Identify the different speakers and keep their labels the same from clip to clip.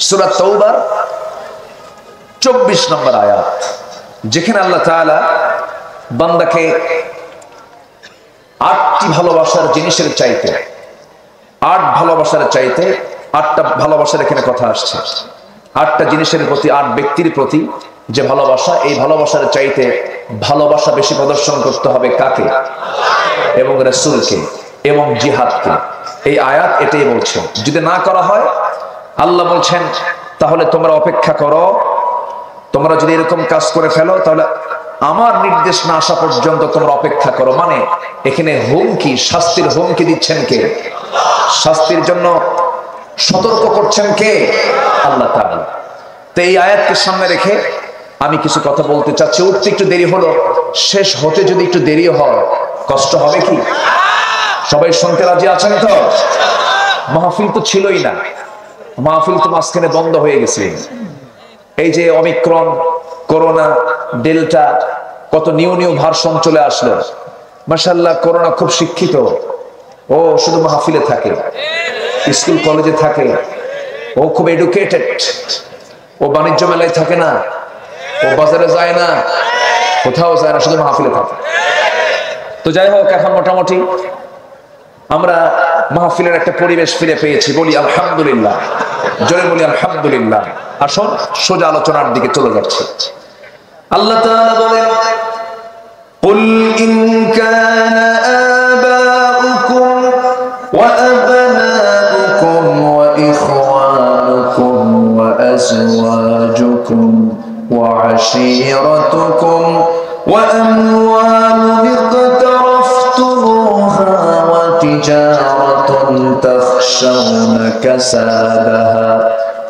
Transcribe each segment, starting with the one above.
Speaker 1: সূরা তাওবার 24 নম্বর আয়াত, যেখানে আল্লাহ তাআলা বান্দাকে 8টি ভালোবাসার জিনিসের চাইতে, 8 ভালোবাসার চাইতে 8টা ভালোবাসার এখানে কথা আসছে। 8টা জিনিসের প্রতি, 8 ব্যক্তির প্রতি যে ভালোবাসা, এই ভালোবাসার চাইতে ভালোবাসা বেশি প্রদর্শন করতে হবে কাকে? এবং রাসূলকে এবং জিহাদকে। এই আয়াত এটাই বলছে। যদি না করা হয়, আল্লাহ বলছেন তাহলে তোমরা অপেক্ষা করো, তোমরা যদি এরকম কাজ করে ফেলো তাহলে আমার নির্দেশ না আসা পর্যন্ত তোমরা অপেক্ষা করো। মানে এখানে হুমকি, শাস্তির হুমকি দিচ্ছেন কে? শাস্তির জন্য সতর্ক করছেন কে? আল্লাহ তাআলা। তো এই আয়াতকে সামনে রেখে আমি কিছু কথা বলতে চাচ্ছি। উঠতে একটু দেরি হলো, শেষ হতে যদি একটু দেরি হয় কষ্ট হবে কি? সবাই শুনতে রাজি আছেন তো? মাহফিল তো ছিলই না, মাহফিল তো মাঝখানে বন্ধ হয়ে গেছে। এই যে ওমিক্রন, করোনা, ডেল্টা, কত নিউ নিউ ভার্সন চলে আসলো। মাশাআল্লাহ, করোনা খুব শিক্ষিত, ও শুধু মাহফিলে থাকে, স্কুল কলেজে থাকে, ও খুব এডুকেটেড, ও বাণিজ্য মেলায় থাকে না, ও বাজারে যায় না, কোথাও যায় না, শুধু মাহফিলে থাকে। তো যাই হোক, এখন মোটামুটি আমরা মাহফিলের একটা পরিবেশ ফিরে পেয়েছি। বলি আলহামদুলিল্লাহ, জোরে বলি আলহামদুলিল্লাহ। আসুন সোজা আলোচনার দিকে চলে যাচ্ছে। আল্লাহ তাআলা বলেন, কুল ইন কানা আবাউকুম ওয়া আবনাউকুম ওয়া ইখওয়ানুকুম ওয়া আজওয়াজুকুম ওয়া আশীরাতুকুম ওয়া আমওয়ালুন ইqtaraftumuha ওয়া তিজারাতুন তাখশাউনা কাসাদাহা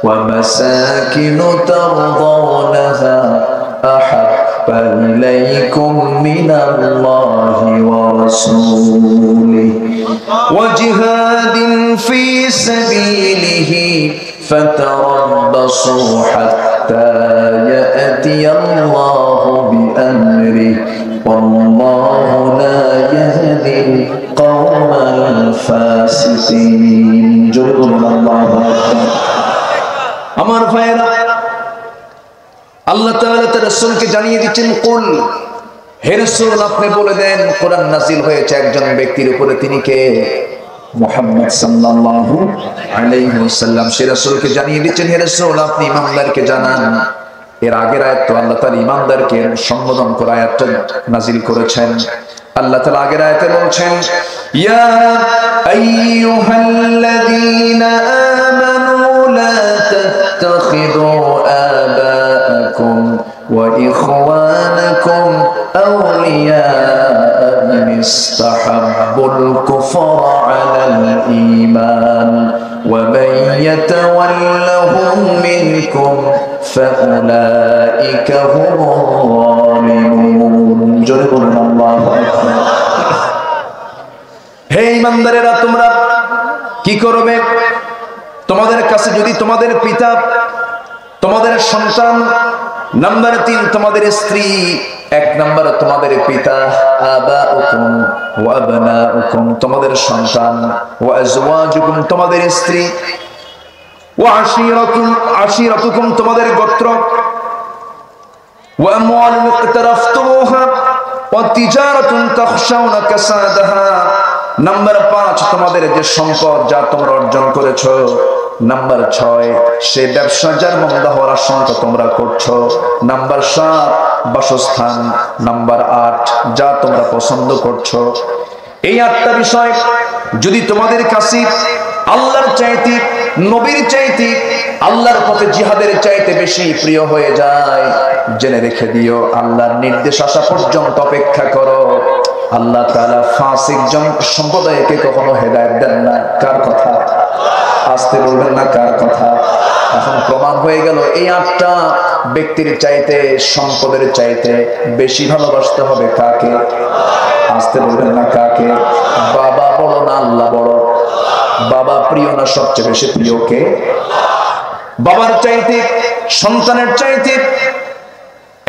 Speaker 1: ومساكن ترضونها أحب إليكم من الله ورسوله وجهاد في سبيله فتربصوا حتى يأتي الله بأمره والله لا يهدي القوم الفاسقين. جزاكم الله خيرا. আমার ভাইরা, আল্লাহ তাআলা তার রাসূলকে জানিয়ে দিচ্ছেন, কুল, হে রাসূল আপনি বলে দেন, কোরআন নাযিল হয়েছে একজন ব্যক্তির উপরে, তিনি কে? মুহাম্মদ সাল্লাল্লাহু আলাইহি ওয়াসাল্লাম। সে রাসূলকে জানিয়ে দিচ্ছেন, হে রাসূল আপনি ঈমানদারকে জানান। এর আগের আয়াত তো আল্লাহ তাআলা ঈমানদারকে সম্বোধন করে আয়াতটা নাযিল করেছেন। আল্লাহ তাআলা আগের আয়াতে বলছেন, ইয়া আইয়ুহাল্লাযীনা আমানু লা تتخذوا آباءكم وإخوانكم أولياء إن استحبوا الكفر على الإيمان ومن يتولهم منكم فأولئك هم الظالمون. جل الله أكبر. হে ঈমানদারেরা, তোমরা কি করবে? তোমাদের কাছে যদি তোমাদের পিতা, তোমাদের সন্তান, নাম্বার 3 তোমাদের স্ত্রী, 1 নাম্বার তোমাদের পিতা, আবাউকুম ওয়া আবনাউকুম তোমাদের সন্তান, ওয়া আজওয়াজুকুম তোমাদের স্ত্রী, ওয়া আশীরাতুকুম তোমাদের গোত্র, ওয়া আমওয়ালুন ইqtaraftumuha ওয়া তিজারাতুন তাখশাউনা কাসাদাহা নাম্বার 5 তোমাদের যে সম্পদ যা তোমরা অর্জন করেছো। নাম্বার 6 সে ব্যবসা যার মন্দ হওয়ার আশঙ্কা তোমরা করছো। নাম্বার 7 বাসস্থান। নাম্বার 8 যা তোমরা পছন্দ করছো। এই 8টা বিষয় যদি তোমাদের কাছে আল্লাহর চাইতে, নবীর চাইতে, আল্লাহর পথে জিহাদের চাইতে বেশি প্রিয় হয়ে যায়, জেনে রেখে দিও আল্লাহর নির্দেশ আসা পর্যন্ত অপেক্ষা করো। আল্লাহ তাআলা ফাসিক সম্প্রদায়কে কখনো হেদায়েত দেন না। কার কথা? আসতে বলবেন না, কার কথা? এখন প্রমাণ হয়ে গেল এই 8টা ব্যক্তির চাইতে, সম্পদের চাইতে বেশি ভালোবাসতে হবে কাকে? আসতে বলবেন না, কাকে? বাবা বড় না আল্লাহ বড়? বাবা প্রিয় না সবচেয়ে বেশি প্রিয় কে? বাবার চাইতে, সন্তানের চাইতে,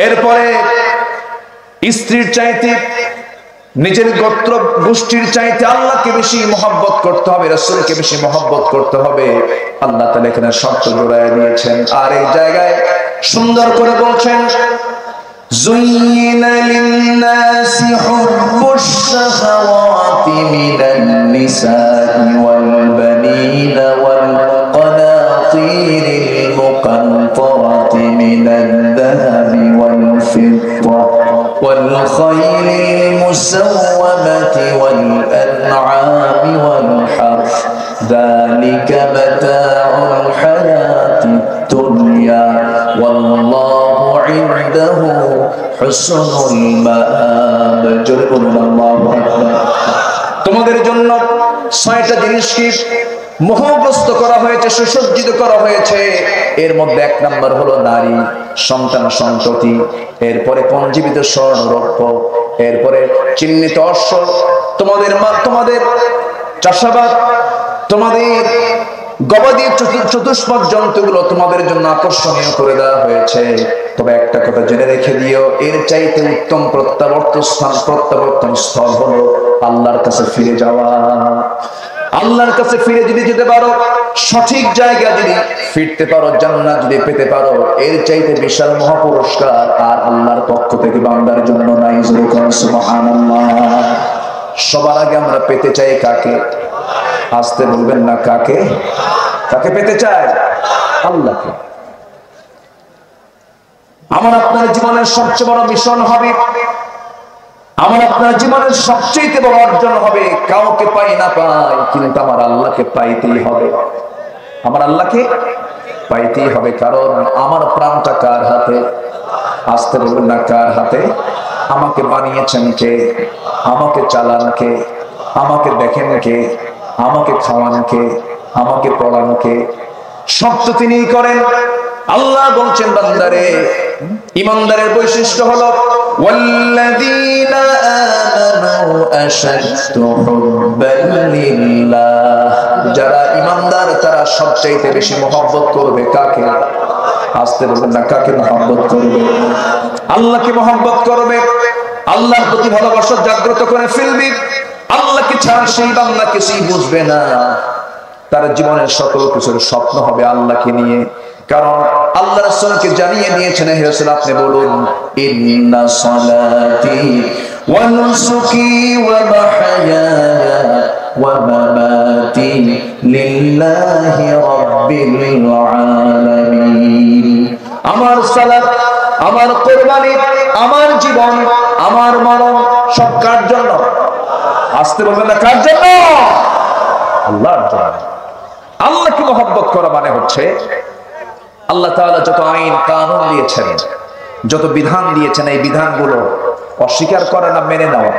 Speaker 1: এরপরে স্ত্রীর চাইতে, নিজের গোত্র গোষ্ঠীর চাইতে আল্লাহকে বেশি মহব্বত করতে হবে, রাসূলকে বেশি মহব্বত করতে হবে। আল্লাহ তাআলা এখানে শর্ত জোড়ায় দিয়েছেন। আর এই জায়গায় সুন্দর করে বলছেন, যুয়িনা লিন-নাসি হুব্বুশ শাহাওয়াতি মিনান নিসাই ওয়াল বানিনা ওয়াল কানাতিরিল মুকান্তারাতি মিনাল যাহাবি ওয়াল ফিদ্দা ওয়াল খায়লিল মুসাওওয়ামাতি ওয়াল আন'আমি ওয়াল হারথ যালিকা মাতাউল হায়াতিদ দুনিয়া ওয়াল্লাহু ইনদাহু হুসনুল মাআব। জোরে বলুন আল্লাহু আকবার। তোমাদের জন্য 6টা জিনিসকে মোহগ্রস্ত করা হয়েছে, সুসজ্জিত করা হয়েছে। এর মধ্যে 1 নাম্বার হলো নারী, সন্তান সন্ততি, এরপরে পঞ্জীবিত স্বর্ণ রৌপ্য, এরপরে চিহ্নিত অশ্ব, তোমাদের তোমাদের চাষাবাদ, তোমাদের গবাদি চতুষ্পদ জন্তুগুলো তোমাদের জন্য আকর্ষণীয় করে দেওয়া হয়েছে। তবে একটা কথা জেনে রেখে দিও, এর চাইতে উত্তম প্রত্যাবর্তন স্থল হলো আল্লাহর কাছে ফিরে যাওয়া। আল্লাহর কাছে ফিরে যদি যেতে পারো, সঠিক জায়গা যদি ফিরতে পারো, জান্নাত যদি পেতে পারো, এর চাইতে বিশাল মহাপুরস্কার আর আল্লাহর পক্ষ থেকে বান্দার জন্য নাই। সুবহানাল্লাহ। সবার আগে আমরা পেতে চাই কাকে? আসতে বলবেন না, কাকে? কাকে পেতে চাই? আল্লাহকে। আমার আপনার জীবনের সবচেয়ে বড় মিশন হবে, আমার আপনার জীবনের সবচেয়ে বড় অর্জন হবে, কাউকে পাই না পাই কিন্তু আমার আল্লাহকে পাইতেই হবে। আমার আল্লাহকে পাইতেই হবে, কারণ আমার প্রাণটা কার হাতে? আসতে বলবেন না, কার হাতে? আমাকে বানিয়েছেন কে? আমাকে চালান কে? আমাকে দেখেন কে? আমাকে খাওয়ান কে? আমাকে পড়ান কে? সব তো তিনিই করেন। আল্লাহ বলছেন, বান্দারে, ইমানদারের বৈশিষ্ট্য হলো ওয়াল্লাযীনা আমানু আশাদ্দু হুব্বান লিল্লাহ। যারা ইমানদার তারা সবচাইতে বেশি মহব্বত করবে কাকে? আসতে বলবেন না, কাকে মহব্বত করবে? আল্লাহকে মহব্বত করবে। আল্লাহর প্রতি ভালোবাসা জাগ্রত করে ফেলবে। আল্লাহকে ছাড়া সেই বান্দা কিছুই বুঝবে না। তার জীবনের সকল কিছুর স্বপ্ন হবে আল্লাহকে নিয়ে। কারণ আল্লাহ রাসূলকে জানিয়ে দিয়েছেন, হে রাসূল আপনি বলুন, ইন্না সালাতি ওয়া নুসুকি ওয়া মাহইয়ায়া ওয়া মামাতি লিল্লাহি রাব্বিল আলামিন। আমার সালাত, আমার কুরবানি, আমার জীবন, আমার মরণ সব কার জন্য? আসতে বলবেন না, কার জন্য? আল্লাহর জন্য। আল্লাহকে মহব্বত করা মানে হচ্ছে আল্লাহ তাআলা যত আইন কানুন দিয়েছেন, যত বিধান দিয়েছেন, এই বিধানগুলো অস্বীকার করা না মেনে নেওয়া?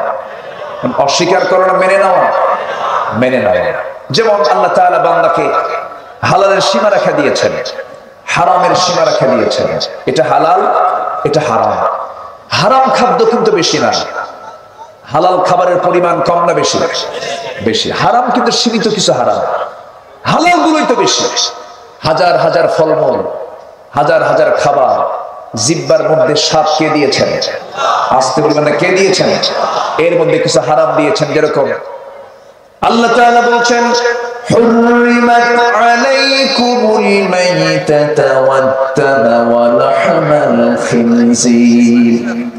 Speaker 1: অস্বীকার করা না মেনে নেওয়া? মেনে নেওয়া। যেমন আল্লাহ তাআলা বান্দাকে হালালের সীমা রেখা দিয়েছেন, হারামের সীমা রেখা দিয়েছেন। এটা হালাল, এটা হারাম। হারাম খাদ্য কিন্তু বেশি না, হালাল খাবারের পরিমাণ কম না বেশি? বেশি। হারাম কিন্তু সীমিত কিছু হারাম, হালাল গুলোই তো বেশি। হাজার হাজার ফলমূল, হাজার হাজার খাবার, জিহ্বার মধ্যে স্বাদ কে দিয়েছেন? আসতে বলবেন না, কে দিয়েছেন? এর মধ্যে কিছু হারাম দিয়েছেন। যেরকম আল্লাহ তাআলা বলছেন, হুররিমাত আলাইকুমুল মাইতাতু ওয়াদ-দামু ওয়া লাহমাল খিনজির।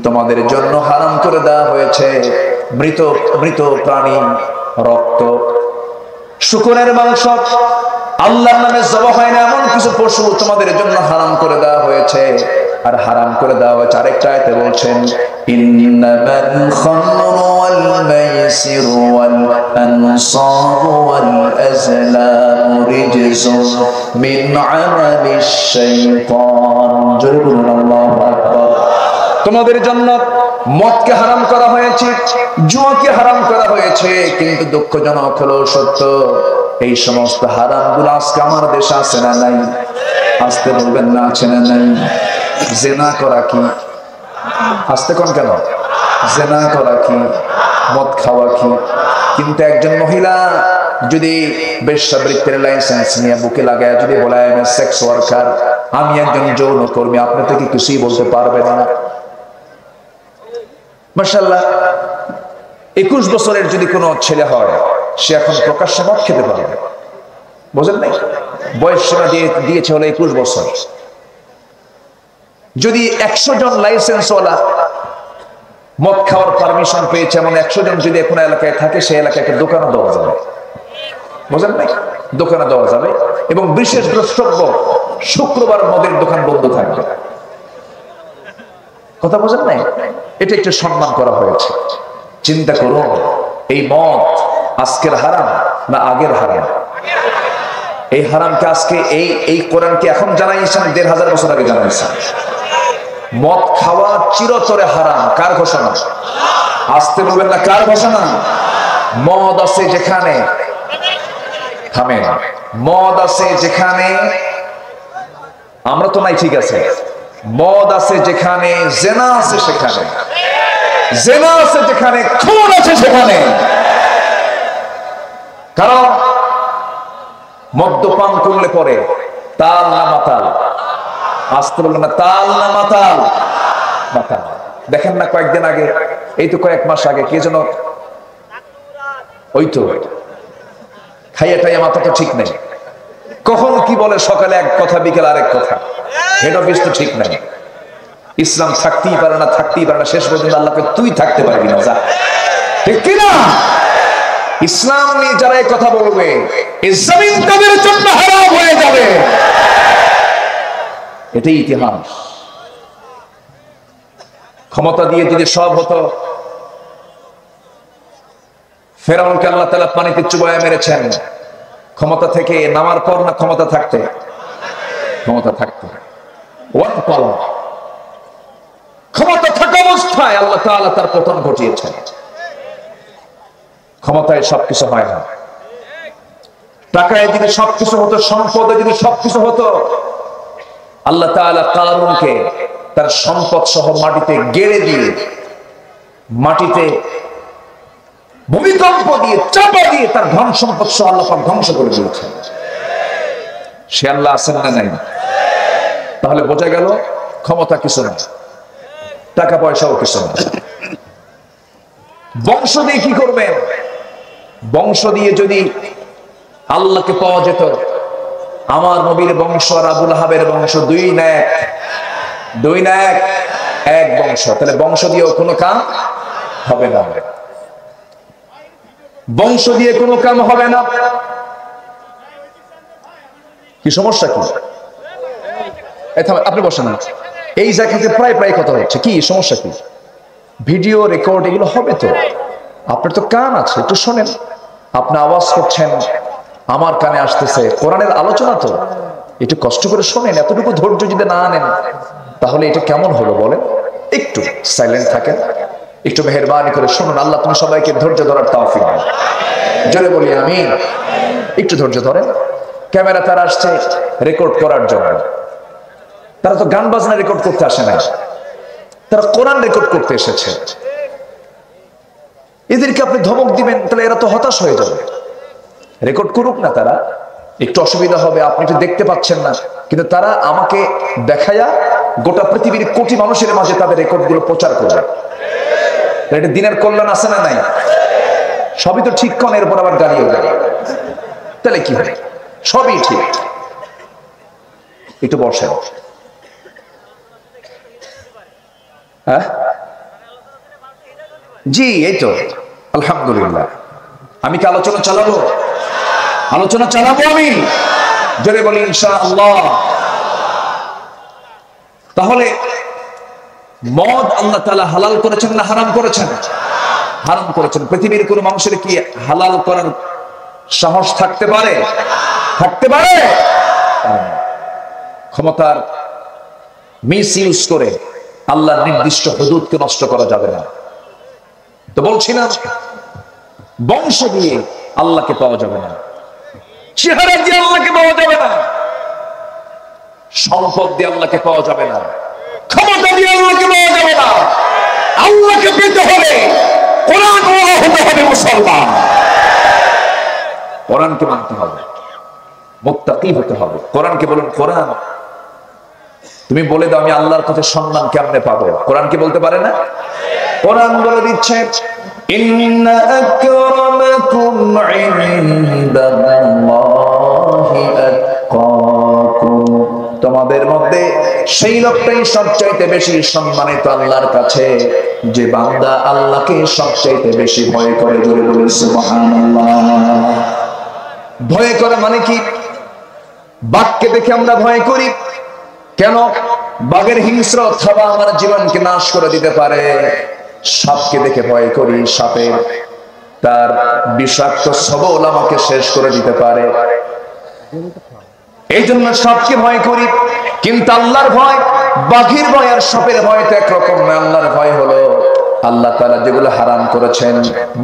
Speaker 1: তোমাদের জন্য হারাম করে দেওয়া হয়েছে মৃত প্রাণী, রক্ত, শূকরের মাংস। আল্লাহর নামে জবাহ হয় না এমন কিছু পশু তোমাদের জন্য হারাম করে দেওয়া হয়েছে। আর হারাম করে দেওয়া হয়েছে আরেকটা আয়াতে বলছেন, ইন্নামাল খামরু ওয়াল মাইসিরু ওয়াল আনসাবু ওয়াল আজলামু রিজসুম মিন আমালিশ শাইতান। জোরে বলুন আল্লাহু আকবার। তোমাদের জন্য মদকে হারাম করা হয়েছে, জুয়াকে হারাম করা হয়েছে, কিন্তু দুঃখজনক হলো সত্য, এই সমস্ত হারামগুলো আজকে আমার দেশে আছে না নাই? আসতে বলবেন না, আছে না নাই? জেনা করা কি? আসতে কোন কেন? জেনা করা কি? মদ খাওয়া কি? কিন্তু একজন মহিলা যদি বেশ্যাবৃত্তির লাইসেন্স নিয়ে বুকে লাগায় যদি বলে আমি সেক্স ওয়ার্কার, আমি একজন যৌনকর্মী, আপনি তো কি কিছুই বলতে পারবেন না? মাশাআল্লাহ। 21 বছরের যদি কোনো ছেলে হয়, সে এখন প্রকাশ্যে মদ খেতে পারবে, বোঝেন নাই? বয়স সীমা দিয়েছে হলো 21 বছর। যদি 100 জন লাইসেন্সওয়ালা মদ খাওয়ার পারমিশন পেয়েছে, এমন 100 জন যদি এখন এলাকায় থাকে, সেই এলাকায় একটা দোকানও দেওয়া যাবে, বোঝেন নাই? দোকানে দেওয়া যাবে। এবং বিশেষ দ্রষ্টব্য, শুক্রবার মদের দোকান বন্ধ থাকবে। কথা বোঝেন নাই? এটা একটু সম্মান করা হয়েছে। চিন্তা করুন, এই মদ আজকের হারাম না আগের হারাম? এই হারামকে আজকে এই কোরআনকে এখন জানাইছেন, 1500 বছর আগে জানাইছেন। মদ খাওয়া চিরতরে হারাম, কার ঘোষণা? আসতে বলবেন না, কার ঘোষণা? মদ আছে যেখানে, থামেন, মদ আছে যেখানে, আমরা তো নাই, ঠিক আছে, মদ আছে যেখানে, জেনা আছে সেখানে, জেনা আছে যেখানে, খুন আছে সেখানে। কারণ মদ্যপান করলে পরে তাল না মাতাল? আসতে বলবেন না, তাল না মাতাল? মাতাল। দেখেন না কয়েকদিন আগে, এই তো কয়েক মাস আগে, কে যেন, ওই তো খাইয়া টাইয়া মাথা তো ঠিক নেই, কখন কি বলে, সকালে এক কথা, বিকেল আরেক কথা, হেড অফিস তো ঠিক নাই। ইসলাম থাকতেই পারে না, থাকতেই পারে না, শেষ পর্যন্ত আল্লাহকে তুই থাকতে পারবি না, যা, ঠিক কিনা? ইসলাম নিয়ে যারা এই কথা বলবে, এই জমিন তাদের জন্য হারাম হয়ে যাবে, এটাই ইতিহাস। ক্ষমতা দিয়ে যদি সব হতো, ফেরাউনকে আল্লাহ তাআলা পানিতে চুবাইয়া মেরেছেন, ক্ষমতা থেকে নামার পর না ক্ষমতা থাকতে? ক্ষমতা থাকতে। ওয়ান পাওয়ার, ক্ষমতা থাকা অবস্থায় আল্লাহ তাআলা তার পতন ঘটিয়েছেন। ক্ষমতায় সবকিছু হয় না। টাকায় যদি সবকিছু হতো, সম্পদে যদি সবকিছু হতো, আল্লাহ তাআলা কারুনকে তার সম্পদ সহ মাটিতে গেড়ে দিয়ে, মাটিতে ভূমিকম্প দিয়ে, চাপা দিয়ে তার ধন সম্পদ সহ আল্লাহ পাক ধ্বংস করে দিয়েছেন। সে আল্লাহ আছেন না নাই? তাহলে বোঝা গেল ক্ষমতা কিছু না, টাকা পয়সাও কিছু না। বংশ দিয়ে কি করবেন? বংশ দিয়ে যদি আল্লাহকে পাওয়া যেত, আমার নবীর বংশ আর আবুল আহাবের বংশ দুই না এক? দুই না এক? এক বংশ। তাহলে বংশ দিয়েও কোনো কাম হবে না, বংশ দিয়ে কোনো কাম হবে না। কি সমস্যা? কি আপনি বসেন না, এই জায়গাতে প্রায় প্রায় কথা হচ্ছে, কি সমস্যা? কি ভিডিও রেকর্ড এগুলো হবে তো? আপনার তো কান আছে, একটু শোনেন। আপনি আওয়াজ করছেন, আমার কানে আসতেছে, কোরআনের আলোচনা তো, একটু কষ্ট করে শোনেন। এতটুকু ধৈর্য যদি না আনেন, তাহলে এটা কেমন হলো বলেন? একটু সাইলেন্ট থাকেন, একটু মেহেরবানি করে শুনুন। আল্লাহ তুমি সবাইকে ধৈর্য ধরার তৌফিক দাও, জোরে বলি আমিন। একটু ধৈর্য ধরেন। ক্যামেরা তারা আসছে রেকর্ড করার জন্য, তারা তো গান বাজনা রেকর্ড করতে আসে না, তারা কোরআন রেকর্ড করতে এসেছে। এদেরকে আপনি ধমক দিবেন, তাহলে এরা তো হতাশ হয়ে যাবে। রেকর্ড করুক না, তারা একটু অসুবিধা হবে, আপনি তো দেখতে পাচ্ছেন না, কিন্তু তারা আমাকে দেখায়া গোটা পৃথিবীর কোটি মানুষের মাঝে তাদের রেকর্ড গুলো প্রচার করবে। এটা দিনের কল্যাণ আছে না নাই? সবই তো ঠিক, কোন এরপর আবার গালিও দেয়, তাহলে কি হয়? সবই ঠিক। একটু বসেন। হ্যাঁ জি, এই তো আলহামদুলিল্লাহ। আমি কি আলোচনা চালাবো? আলোচনা চালাবো আমি, জোরে বলি ইনশাআল্লাহ। তাহলে মদ আল্লাহ তাআলা হালাল করেছেন না হারাম করেছেন? হারাম করেছেন। পৃথিবীর কোন মানুষের কি হালাল করার সাহস থাকতে পারে? থাকতে পারে? ক্ষমতার মিস ইউজ করে আল্লাহর নির্দিষ্ট হুদুদকে নষ্ট করা যাবে না। তো বলছি না, বংশ দিয়ে আল্লাহকে পাওয়া যাবে না, চেহারা দিয়ে আল্লাহকে পাওয়া যাবে না, সম্পদ দিয়ে আল্লাহকে পাওয়া যাবে না, ক্ষমতা দিয়ে আল্লাহকে পাওয়া যাবে না। আল্লাহকে পেতে হলে কোরআন ওয়ালা হতে হবে মুসলমান, কোরআনকে মানতে হবে, মুত্তাকি হতে হবে। কোরআনকে বলুন, কোরআন তুমি বলে দাও আমি আল্লাহর কাছে সম্মান কেমনে পাবো? কোরআন কি বলতে পারে না? কোরআন বলে দিচ্ছে ইন্না আকরামাকুম ইনদাল্লাহি আতকাকুম, তোমাদের মধ্যে সেই লোকটাই সবচাইতে বেশি সম্মানিত আল্লাহর কাছে যে বান্দা আল্লাহকে সবচাইতে বেশি ভয় করে। জোরে বলে সুবহানাল্লাহ। ভয় করে মানে কি? বাঘকে দেখে আমরা ভয় করি কেন? বাঘের হিংস্র থাবা আমার জীবনকে নাশ করে দিতে পারে। সাপকে দেখে ভয় করি, সাপের তার বিষাক্ত সবল আমাকে শেষ করে দিতে পারে, এই জন্য সাপকে ভয় করি। কিন্তু আল্লাহর ভয়, বাঘের ভয় আর সাপের ভয় তো একরকম না। আল্লাহর ভয় হলো আল্লাহ তাআলা যেগুলো হারাম করেছেন,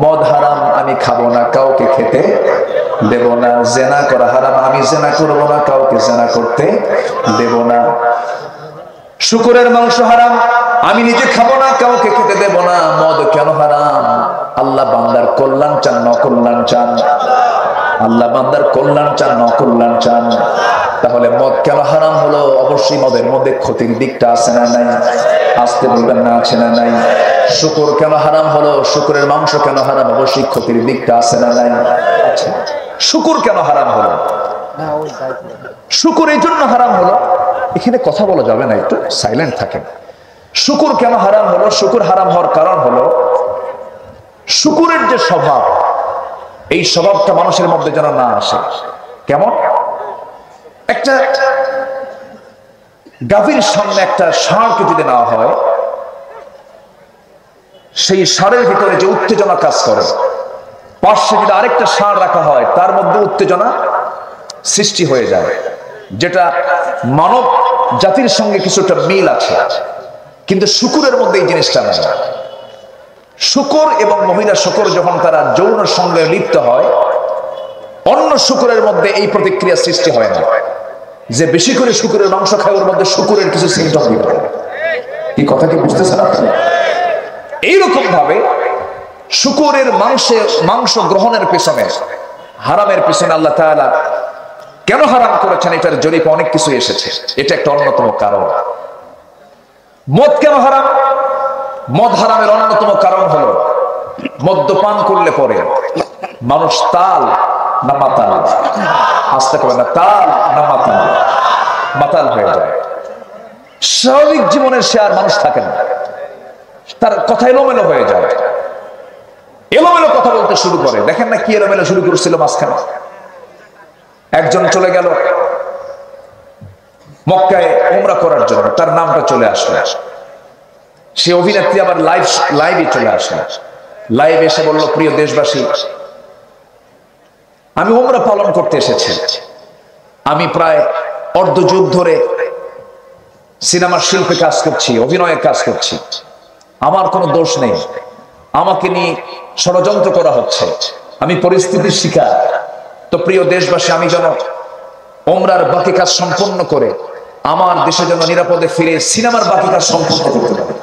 Speaker 1: মদ হারাম, আমি খাবো না, কাউকে খেতে দেব না। জেনা করা হারাম, আমি জেনা করব না, কাউকে জেনা করতে দেব না। শুকরের মাংস হারাম, আমি নিজে খাবো না, কাউকে খেতে দেব না। মদ কেন হারাম? আল্লাহ বান্দার কল্যাণ চান, নকল্যাণ চান? আল্লাহ বান্দার কল্যাণ চান, নকল্যাণ চান? তাহলে মদ কেন হারাম হলো? অবশ্যই মদের মধ্যে ক্ষতির দিকটা আছে না নাই? আসতে বলবেন না, আছে না নাই? শুকর কেন হারাম হলো? শুকরের মাংস কেন হারাম? অবশ্যই ক্ষতির দিকটা আছে না নাই? আচ্ছা, শুকর কেন হারাম হলো? শুকর এই জন্য হারাম হলো, এখানে কথা বলা যাবে না, একটু সাইলেন্ট থাকেন। শুকর কেন হারাম হলো? শুকর হারাম হওয়ার কারণ হলো শুকরের যে স্বভাব, এই স্বভাবটা মানুষের মধ্যে যেন না আসে। কেমন? একটা গাভীর সামনে একটা ষাঁড়কে যদি নেওয়া হয়, সেই ষাঁড়ের ভিতরে যে উত্তেজনা কাজ করে, পাশে যদি আরেকটা ষাঁড় রাখা হয়, তার মধ্যে উত্তেজনা সৃষ্টি হয়ে যায়, যেটা মানব জাতির সঙ্গে কিছুটা মিল আছে। কিন্তু শুকরের মধ্যে এই জিনিসটা নেই। শুকর এবং মহিলা শুকর যখন তারা যৌন সঙ্গে লিপ্ত হয়, অন্য শুকরের মধ্যে এই প্রতিক্রিয়া সৃষ্টি হয় না। যে বেশি করে শুকরের মাংস খায়, ওর মধ্যে শুকরের কিছু সিমটম দিতে হয়। এই কথা কি বুঝতেছেন আপনারা? এইরকম ভাবে শুকরের মাংস গ্রহণের পেছনে, হারামের পেছনে আল্লাহ তাআলা কেন হারাম করেছেন, এটার জরিপে অনেক কিছু এসেছে। এটা একটা অন্যতম কারণ। মদ কেন হারাম? মদ হারামের অন্যতম কারণ হলো মদ্যপান করলে পরে মানুষ তাল না মাতাল, আসতে পারে না, তাল না মাতাল, মাতাল হয়ে যায়। স্বাভাবিক জীবনের সে আর মানুষ থাকে না, তার কথা এলোমেলো হয়ে যায়, এলোমেলো কথা বলতে শুরু করে। দেখেন না কি এলোমেলো শুরু করেছিল মাঝখানে। একজন চলে গেল মক্কায় উমরা করার জন্য, তার নামটা চলে আসলো। সে অভিনেত্রী আবার লাইভে চলে আসলো। লাইভ এসে বলল, প্রিয় দেশবাসী, আমি উমরা পালন করতে এসেছি। আমি প্রায় অর্ধযুগ ধরে সিনেমার শিল্পে কাজ করছি, অভিনয়ে কাজ করছি। আমার কোনো দোষ নেই, আমাকে নিয়ে ষড়যন্ত্র করা হচ্ছে, আমি পরিস্থিতির শিকার। তো প্রিয় দেশবাসী, আমি যেন উমরার বাকি কাজ সম্পন্ন করে আমার দেশে যেন নিরাপদে ফিরে সিনেমার বাকি কাজ সম্পন্ন করতে পারি।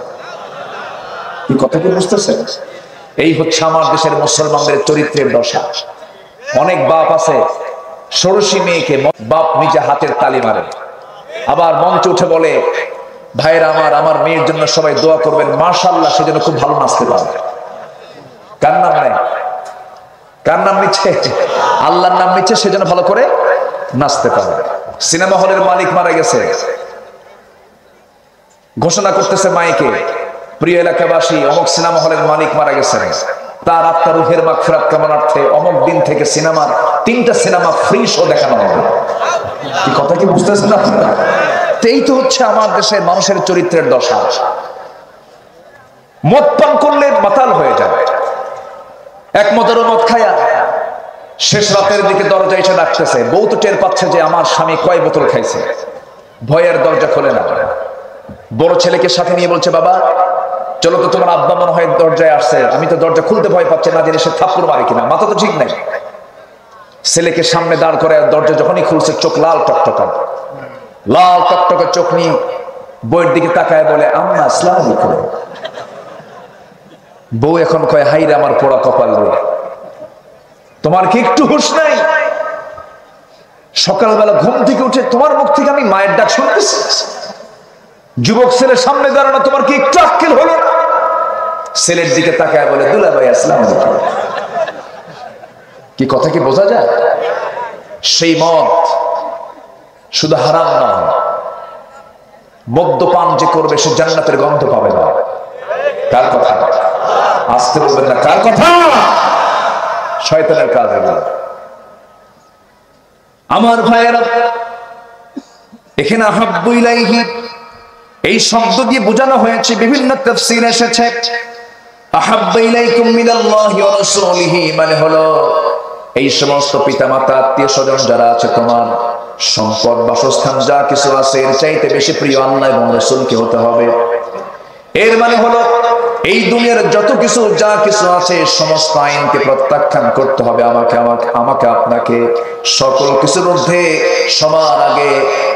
Speaker 1: এই কথা কি বুঝতেছেন? এই হচ্ছে আমার দেশের মুসলমানদের চরিত্রের দশা। অনেক বাপ আছে, ষোড়শী মেয়েকে বাপ নিজে হাতের তালি মারে, আবার মঞ্চে উঠে বলে, ভাইরা আমার মেয়ের জন্য সবাই দোয়া করবেন, মাশাআল্লাহ সে যেন খুব ভালো নাচতে পারে। কার নাম নেয়? কার নাম নিচ্ছে? আল্লাহর নাম নিচ্ছে, সে যেন ভালো করে নাচতে পারে। সিনেমা হলের মালিক মারা গেছে, ঘোষণা করতেছে মাইকে, প্রিয় এলাকাবাসী, অমুক সিনেমা হলের মালিক মারা গেছে, তার আত্মার রুহের মাগফিরাত কামনার্থে অমুক দিন থেকে সিনেমার 3টা সিনেমা ফ্রি শো দেখানো হবে। কি কথা কি বুঝতেছেন আপনারা? এই তো হচ্ছে আমার দেশের মানুষের চরিত্রের দশা। মদ পান করলে মাতাল হয়ে যায়। এক মদের মদ খায়া শেষ রাতের দিকে দরজা এসে ডাকতেছে, বউ তো টের পাচ্ছে যে আমার স্বামী কয় বোতল খাইছে, ভয়ের দরজা খোলে না। বড় ছেলেকে সাথে নিয়ে বলছে, বাবা চলো তো, তোমার আব্বা মনে হয় দরজায় আসছে, আমি তো দরজা খুলতে ভয় পাচ্ছি, না জানি সে থাপ্পড় মারে কিনা, মাথা তো ঠিক নাই। ছেলেকে সামনে দাঁড় করে দরজা যখনই খুলছে, চোখ লাল টকটকা, লাল টকটকা চোখ নিয়ে বউয়ের দিকে তাকায় বলে, আম্মা আসসালামু আলাইকুম। বউ এখন কয়, হাই রে আমার পোড়া কপাল রে, তোমার কি একটু হুঁশ নাই? সকালবেলা ঘুম থেকে উঠে তোমার মুখ থেকে আমি মায়ের ডাক শুনতেছি, যুবক ছেলে সামনে দাঁড়ানো, তোমার কি একটু আক্কেল হলো না? ছেলের দিকে তাকায় বলে দুলাভাই আসসালামু আলাইকুম। কি কথা কি বোঝা যায়? সেই মদ শুধু হারাম নয়, মদ্যপান যে করবে সে জান্নাতের গন্ধ পাবে না। কার কথা? আসতে বলবেন না, কার কথা? শয়তানের কাজ এগুলো। আমার ভাইয়েরা, এখানে আহাব্বু ইলাইহি এই শব্দ দিয়ে বোঝানো হয়েছে, বিভিন্ন তাফসীরে এসেছে আহাব্বু ইলাইকুম মিনাল্লাহি ওয়া রাসূলিহি, মানে হলো এই সমস্ত পিতামাতা আত্মীয় স্বজন যারা আছে, তোমার সম্পদ বাসস্থান যা কিছু আছে, এর চাইতে বেশি প্রিয় আল্লাহ এবং রাসূলকে হতে হবে। এর মানে হলো এই দুনিয়ার যত কিছু যা কিছু আছে সমস্ত আইনকে প্রত্যাখ্যান করতে হবে। আমাকে আপনাকে সকল কিছুর মধ্যে সবার আগে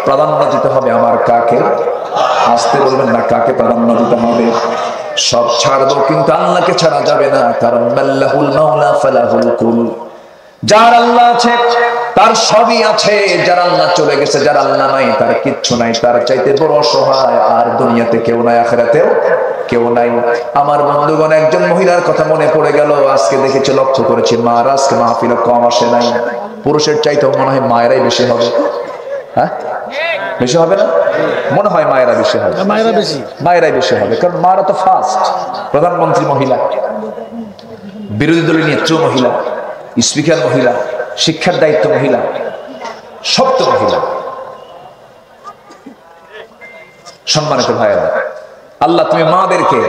Speaker 1: প্রাধান্য দিতে হবে আমার কাকে? আসতে বলবেন না, কাকে প্রাধান্য দিতে হবে? সব ছাড়বো কিন্তু আল্লাহকে ছাড়া যাবে না, কারণ আল্লাহুল মাওলা ফালাহুল কুল। যার আল্লাহ আছে তার সবই আছে, যার আল্লাহ চলে গেছে, যার আল্লাহ নাই তার কিচ্ছু নাই। তার চাইতে বড় অসহায় আর দুনিয়াতে কেউ নাই, আখিরাতেও কেউ নাই। আমার বন্ধুগণ, একজন মহিলার কথা মনে পড়ে গেল। আজকে দেখেছি, লক্ষ্য করেছি, মারা আজকে মাহফিলে কম আসে নাই। পুরুষের চাইতেও মনে হয় মায়েরাই বেশি হবে। হ্যাঁ, বেশি হবে না? মনে হয় মায়েরা বেশি হবে, মায়েরাই বেশি হবে, কারণ মারা তো ফার্স্ট। প্রধানমন্ত্রী মহিলা, বিরোধী দলের নেত্রী মহিলা, স্পিকার মহিলা, শিক্ষার দায়িত্ব মহিলা, সব তো মহিলা। সম্মানিত ভাইয়েরা, আল্লাহ তুমি মাদেরকে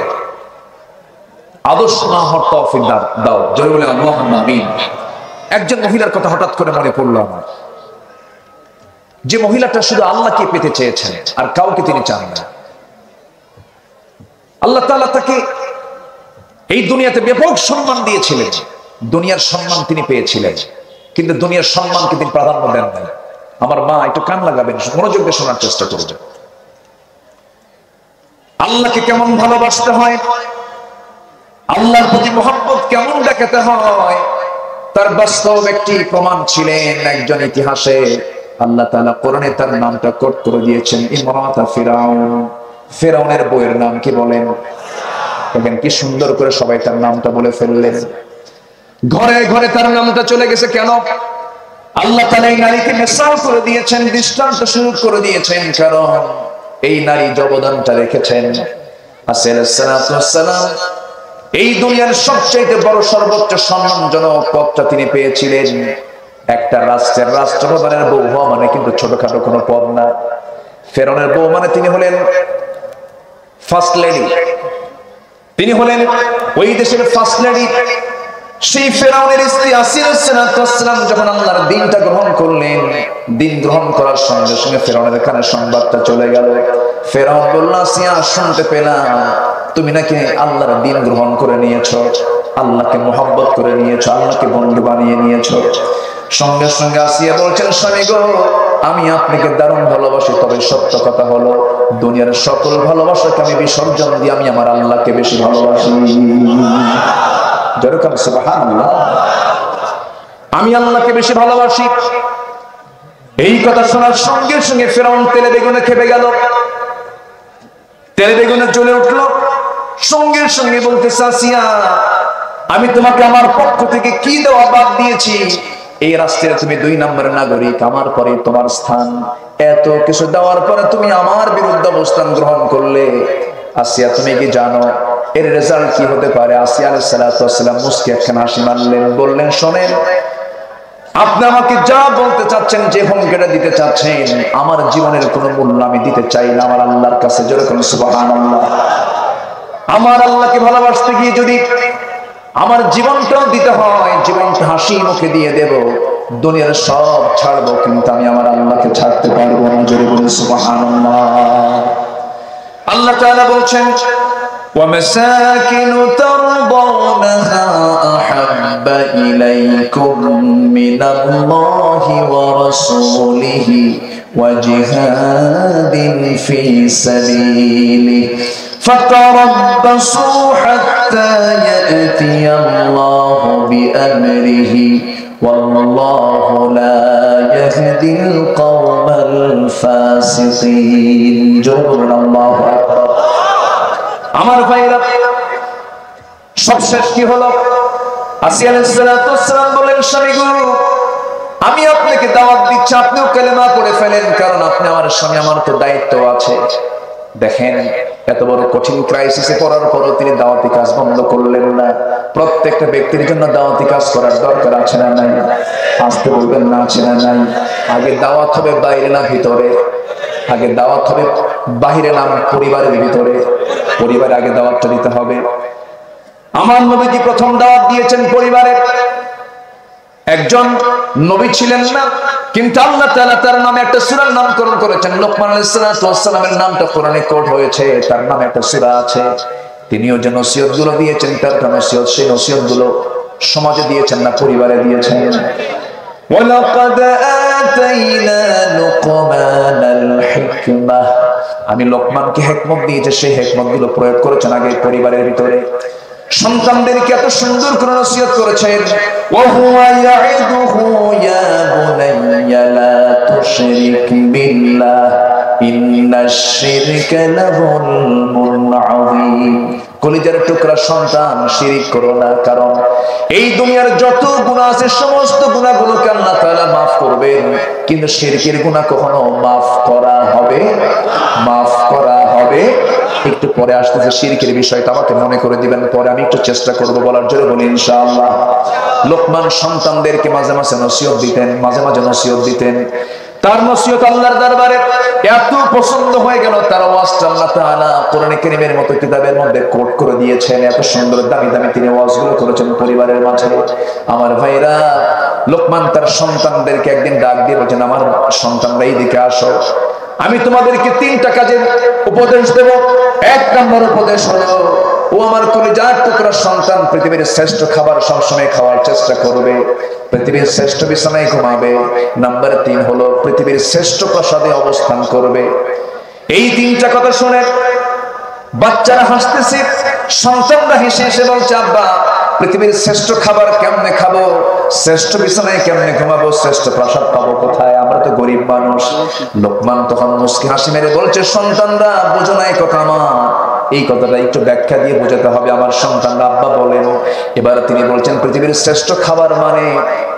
Speaker 1: আদর্শ না হওয়ার তৌফিক দাও। জয় বলে আল্লাহুম্মা আমিন। একজন মহিলার কথা হঠাৎ করে মনে পড়লো আমার, যে মহিলাটা শুধু আল্লাহকে পেতে চেয়েছেন আর কাউকে তিনি চান না। আল্লাহ তাআলা তাকে এই দুনিয়াতে ব্যাপক সম্মান দিয়েছিলেন, দুনিয়ার সম্মান তিনি পেয়েছিলেন, কিন্তু দুনিয়ার সম্মানকে তিনি প্রাধান্য দেন নাই। আমার মা, একটু কান লাগাবেন, মনোযোগ দিয়ে শোনার চেষ্টা করবেন। আল্লাহকে কেমন ভালোবাসতে হয়, আল্লাহর প্রতি মহব্বত কেমন দেখাতে হয়, তার বাস্তব একটি প্রমাণ ছিলেন একজন ইতিহাসে। আল্লাহ তাআলা কোরআনে তার নামটা কোট করে দিয়েছেন, ইমরাতা ফিরাউন। ফিরাউনের বউয়ের নাম কি বলেন? দেখেন কি সুন্দর করে সবাই তার নামটা বলে ফেললেন। ঘরে ঘরে তার নামটা চলে গেছে। কেন? আল্লাহ তাআলা এই নারীকে মিসাল করে দিয়েছেন, দৃষ্টান্ত শুরু করে দিয়েছেন, কারণ এই নারী অবদানটা রেখেছেন। আলাইহিস সালাম এই দুনিয়ার সবচেয়ে বড় সর্বোচ্চ সম্মানজনক পদটা তিনি পেয়েছিলেন। একটা রাষ্ট্রের রাষ্ট্রপ্রধানের বউ হওয়া মানে কিন্তু ছোটখাটো কোনো পদ না। ফেরাউনের বউ মানে তিনি হলেন ফার্স্ট লেডি, তিনি হলেন ওই দেশের ফার্স্ট লেডি। সেই ফেরাউনের স্ত্রী আসিয়া সালাম যখন আল্লাহর দ্বীনটা গ্রহণ করলেন, দ্বীন গ্রহণ করার সঙ্গে সঙ্গে ফেরাউনের কানে সংবাদটা চলে গেল। ফেরাউন বলল, আসিয়া, শুনতে পেলাম তুমি নাকি আল্লাহর দ্বীন গ্রহণ করে নিয়েছো, আল্লাহকে মোহাব্বত করে নিয়েছো, আল্লাহকে বন্ধু বানিয়ে নিয়েছো। সঙ্গে সঙ্গে আসিয়া বলছেন, স্বামী গো, আমি আপনাকে দারুণ ভালোবাসি, তবে সত্য কথা হলো দুনিয়ার সকল ভালোবাসাকে আমি বিসর্জন দিয়ে আমি আমার আল্লাহকে বেশি ভালোবাসি। যেরকম সুবহানাল্লাহ, আমি আল্লাহকে বেশি ভালোবাসি। এই কথা শোনার সঙ্গে সঙ্গে ফেরাউন তেলে বেগুনে খেপে গেল, তেলে বেগুনে জ্বলে উঠলো। সঙ্গে সঙ্গে বলতেছে, আসিয়া, আমি তোমাকে আমার পক্ষ থেকে কি দেওয়া বাদ দিয়েছি? এই রাষ্ট্রের তুমি 2 নম্বরের নাগরিক, আমার পরে তোমার স্থান। এত কিছু দেওয়ার পরে তুমি আমার বিরুদ্ধে অবস্থান গ্রহণ করলে। আসিয়া, তুমি কি জানো এর রেজাল্ট কি হতে পারে? আসিয়া আলাইহিস সালাম মুস্কি একখানা হাসি মারলেন, বললেন, শোনেন, আপনি আমাকে যা বলতে চাচ্ছেন, যে হুমকিটা দিতে চাচ্ছেন, আমার জীবনের কোনো মূল্য আমি দিতে চাই না আমার আল্লাহর কাছে। যেরকম সুবহানাল্লাহ। আমার আল্লাহকে ভালোবাসতে গিয়ে যদি আমার জীবনটাও দিতে হয়, জীবনটা হাসি মুখে দিয়ে দেব, দুনিয়ার সব ছাড়বো, কিন্তু আমি আমার আল্লাহকে ছাড়তে পারবো না। জোরে বলুন সুবহানাল্লাহ। আল্লাহ তাআলা বলছেন, وَمَسَاكِنُ تَرْضَوْنَهَا أَحَبَّ إِلَيْكُمْ مِنَ اللَّهِ وَرَسُولِهِ وَجِهَادٍ فِي سَبِيلِهِ فَتَرَبَّصُوا حَتَّى يَأْتِيَ اللَّهُ بِأَمْرِهِ وَاللَّهُ لَا يَهْدِي الْقَوْمَ الْفَاسِقِينَ। জোরে বলুন আল্লাহু আকবার। আমার ভাইরা, সবশেষ কি হলো? আসিয়া আলাইহিস সালাতু ওয়াস সালাম বলেন, স্বামী গো, আমি আপনাকে দাওয়াত দিচ্ছি, আপনিও কালেমা পড়ে ফেলেন, কারণ আপনি আমার স্বামী, আমার তো দায়িত্ব আছে। দেখেন, এত বড় কঠিন ক্রাইসিসে পড়ার পরও তিনি দাওয়াতি কাজ বন্ধ করলেন না। প্রত্যেকটা ব্যক্তির জন্য দাওয়াতি কাজ করার দরকার আছে না নাই? আসতে বলবেন না, আছে না নাই? আগে দাওয়াত হবে বাইরে না ভিতরে? আগে দাওয়াত হবে বাহিরে না পরিবারের ভিতরে? পরিবারে আগে দাওয়াতটা দিতে হবে। আমার নবীজি প্রথম দাওয়াত দিয়েছেন পরিবারে। একজন নবী ছিলেন না, কিন্তু আল্লাহ তাআলা তার নামে একটা সূরার নামকরণ করেছেন। লোকমান আলাইহিস সালামের নামটা কোরআনে কোট হয়েছে, তার নামে একটা সূরা আছে। তিনিও যে নসিহতগুলো দিয়েছেন, তার নসিহত, সেই নসিহতগুলো সমাজে দিয়েছেন না পরিবারে দিয়েছেন? ওয়ালাকাদ আতাইনা লুকমানাল হিকমাহ, আমি লোকমানকে হিকমত দিয়েছি, সেই হিকমতগুলো প্রয়োগ করেছেন আগে পরিবারের ভিতরে। সন্তানদেরকে এত সুন্দর করে নসিহত করেছেন, ওয়া হুয়া ইয়াইদুহু ইয়া বুনাইয়া লা তুশরিক বিল্লাহ ইন্নাশ শিরকা লাযুলমুন আযীম। কলিজার টুকরা সন্তান, শিরিক করো না, কারণ এই দুনিয়ার যত গুনাহ আছে সমস্ত গুনাহগুলোকে আল্লাহ তাআলা maaf করবেন, কিন্তু শিরকের গুনাহ কখনো maaf করা হবে? maaf করা হবে? একটু পরে আসতেছে শিরকের বিষয়টা, আমাকে মনে করে দিবেন, পরে আমি একটু চেষ্টা করব বলার জন্য, বলি ইনশাআল্লাহ। লোকমান সন্তানদেরকে মাঝে মাঝে নসিহত দিতেন, মাঝে মাঝে নসিহত দিতেন। তার নসিহত আল্লাহর দরবারে এত পছন্দ হয়ে গেল, তার ওয়াজটা আল্লাহ তাআলা কোরআনে কারীমের মতো কিতাবের মধ্যে কোট করে দিয়েছেন। এত সুন্দর দামি দামি তিনি ওয়াজগুলো করেছেন পরিবারের মাঝে। আমার ভাইরা, লোকমান তার সন্তানদেরকে একদিন ডাক দিয়ে বলেন, আমার সন্তানরা এইদিকে আসো, আমি তোমাদেরকে 3টা কাজের উপদেশ দেব। 1 নম্বর উপদেশ হলো, ও আমার কলিজার টুকরা সন্তান, পৃথিবীর শ্রেষ্ঠ খাবার সবসময় খাওয়ার চেষ্টা করবে, পৃথিবীর শ্রেষ্ঠ বিছানায় ঘুমাবে। নাম্বার 3 হলো, পৃথিবীর শ্রেষ্ঠ প্রাসাদে অবস্থান করবে। এই 3টা কথা শুনে বাচ্চারা হাসতেছে, সন্তানরা হেসে হেসে বলছে, আব্বা, পৃথিবীর শ্রেষ্ঠ খাবার কেমনে খাবো, শ্রেষ্ঠ বিছানায় কেমনে ঘুমাবো, শ্রেষ্ঠ প্রাসাদ পাবো কোথায়, আমরা তো গরিব মানুষ। লোকমান তখন মুস্কি হাসি মেরে বলছে, সন্তানরা বুঝো না এই কথা আমার, এই কথাটা একটু ব্যাখ্যা দিয়ে বোঝাতে হবে আমার সন্তানরা। আব্বা বলেন। এবার তিনি বলছেন, পৃথিবীর শ্রেষ্ঠ খাবার মানে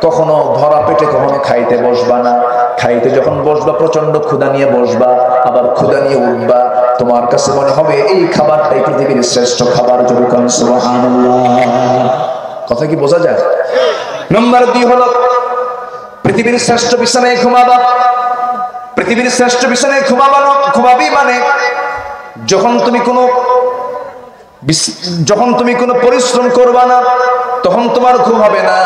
Speaker 1: কখনো ভরা পেটে কখনো খাইতে বসবা না। খাইতে যখন বসবা প্রচন্ড ক্ষুধা নিয়ে বসবা, আবার ক্ষুধা নিয়ে উঠবা, তোমার কাছে মনে হবে এই খাবারটাই পৃথিবীর শ্রেষ্ঠ খাবার। যুবকান সুবহানাল্লাহ, কথা কি বোঝা যায়? নাম্বার 2 হলো, পৃথিবীর শ্রেষ্ঠ বিছানায় ঘুমাবা। পৃথিবীর শ্রেষ্ঠ বিছানায় ঘুমাবি মানে যখন তুমি কোনো পরিশ্রম করবা না, তখন তোমার ঘুম হবে না।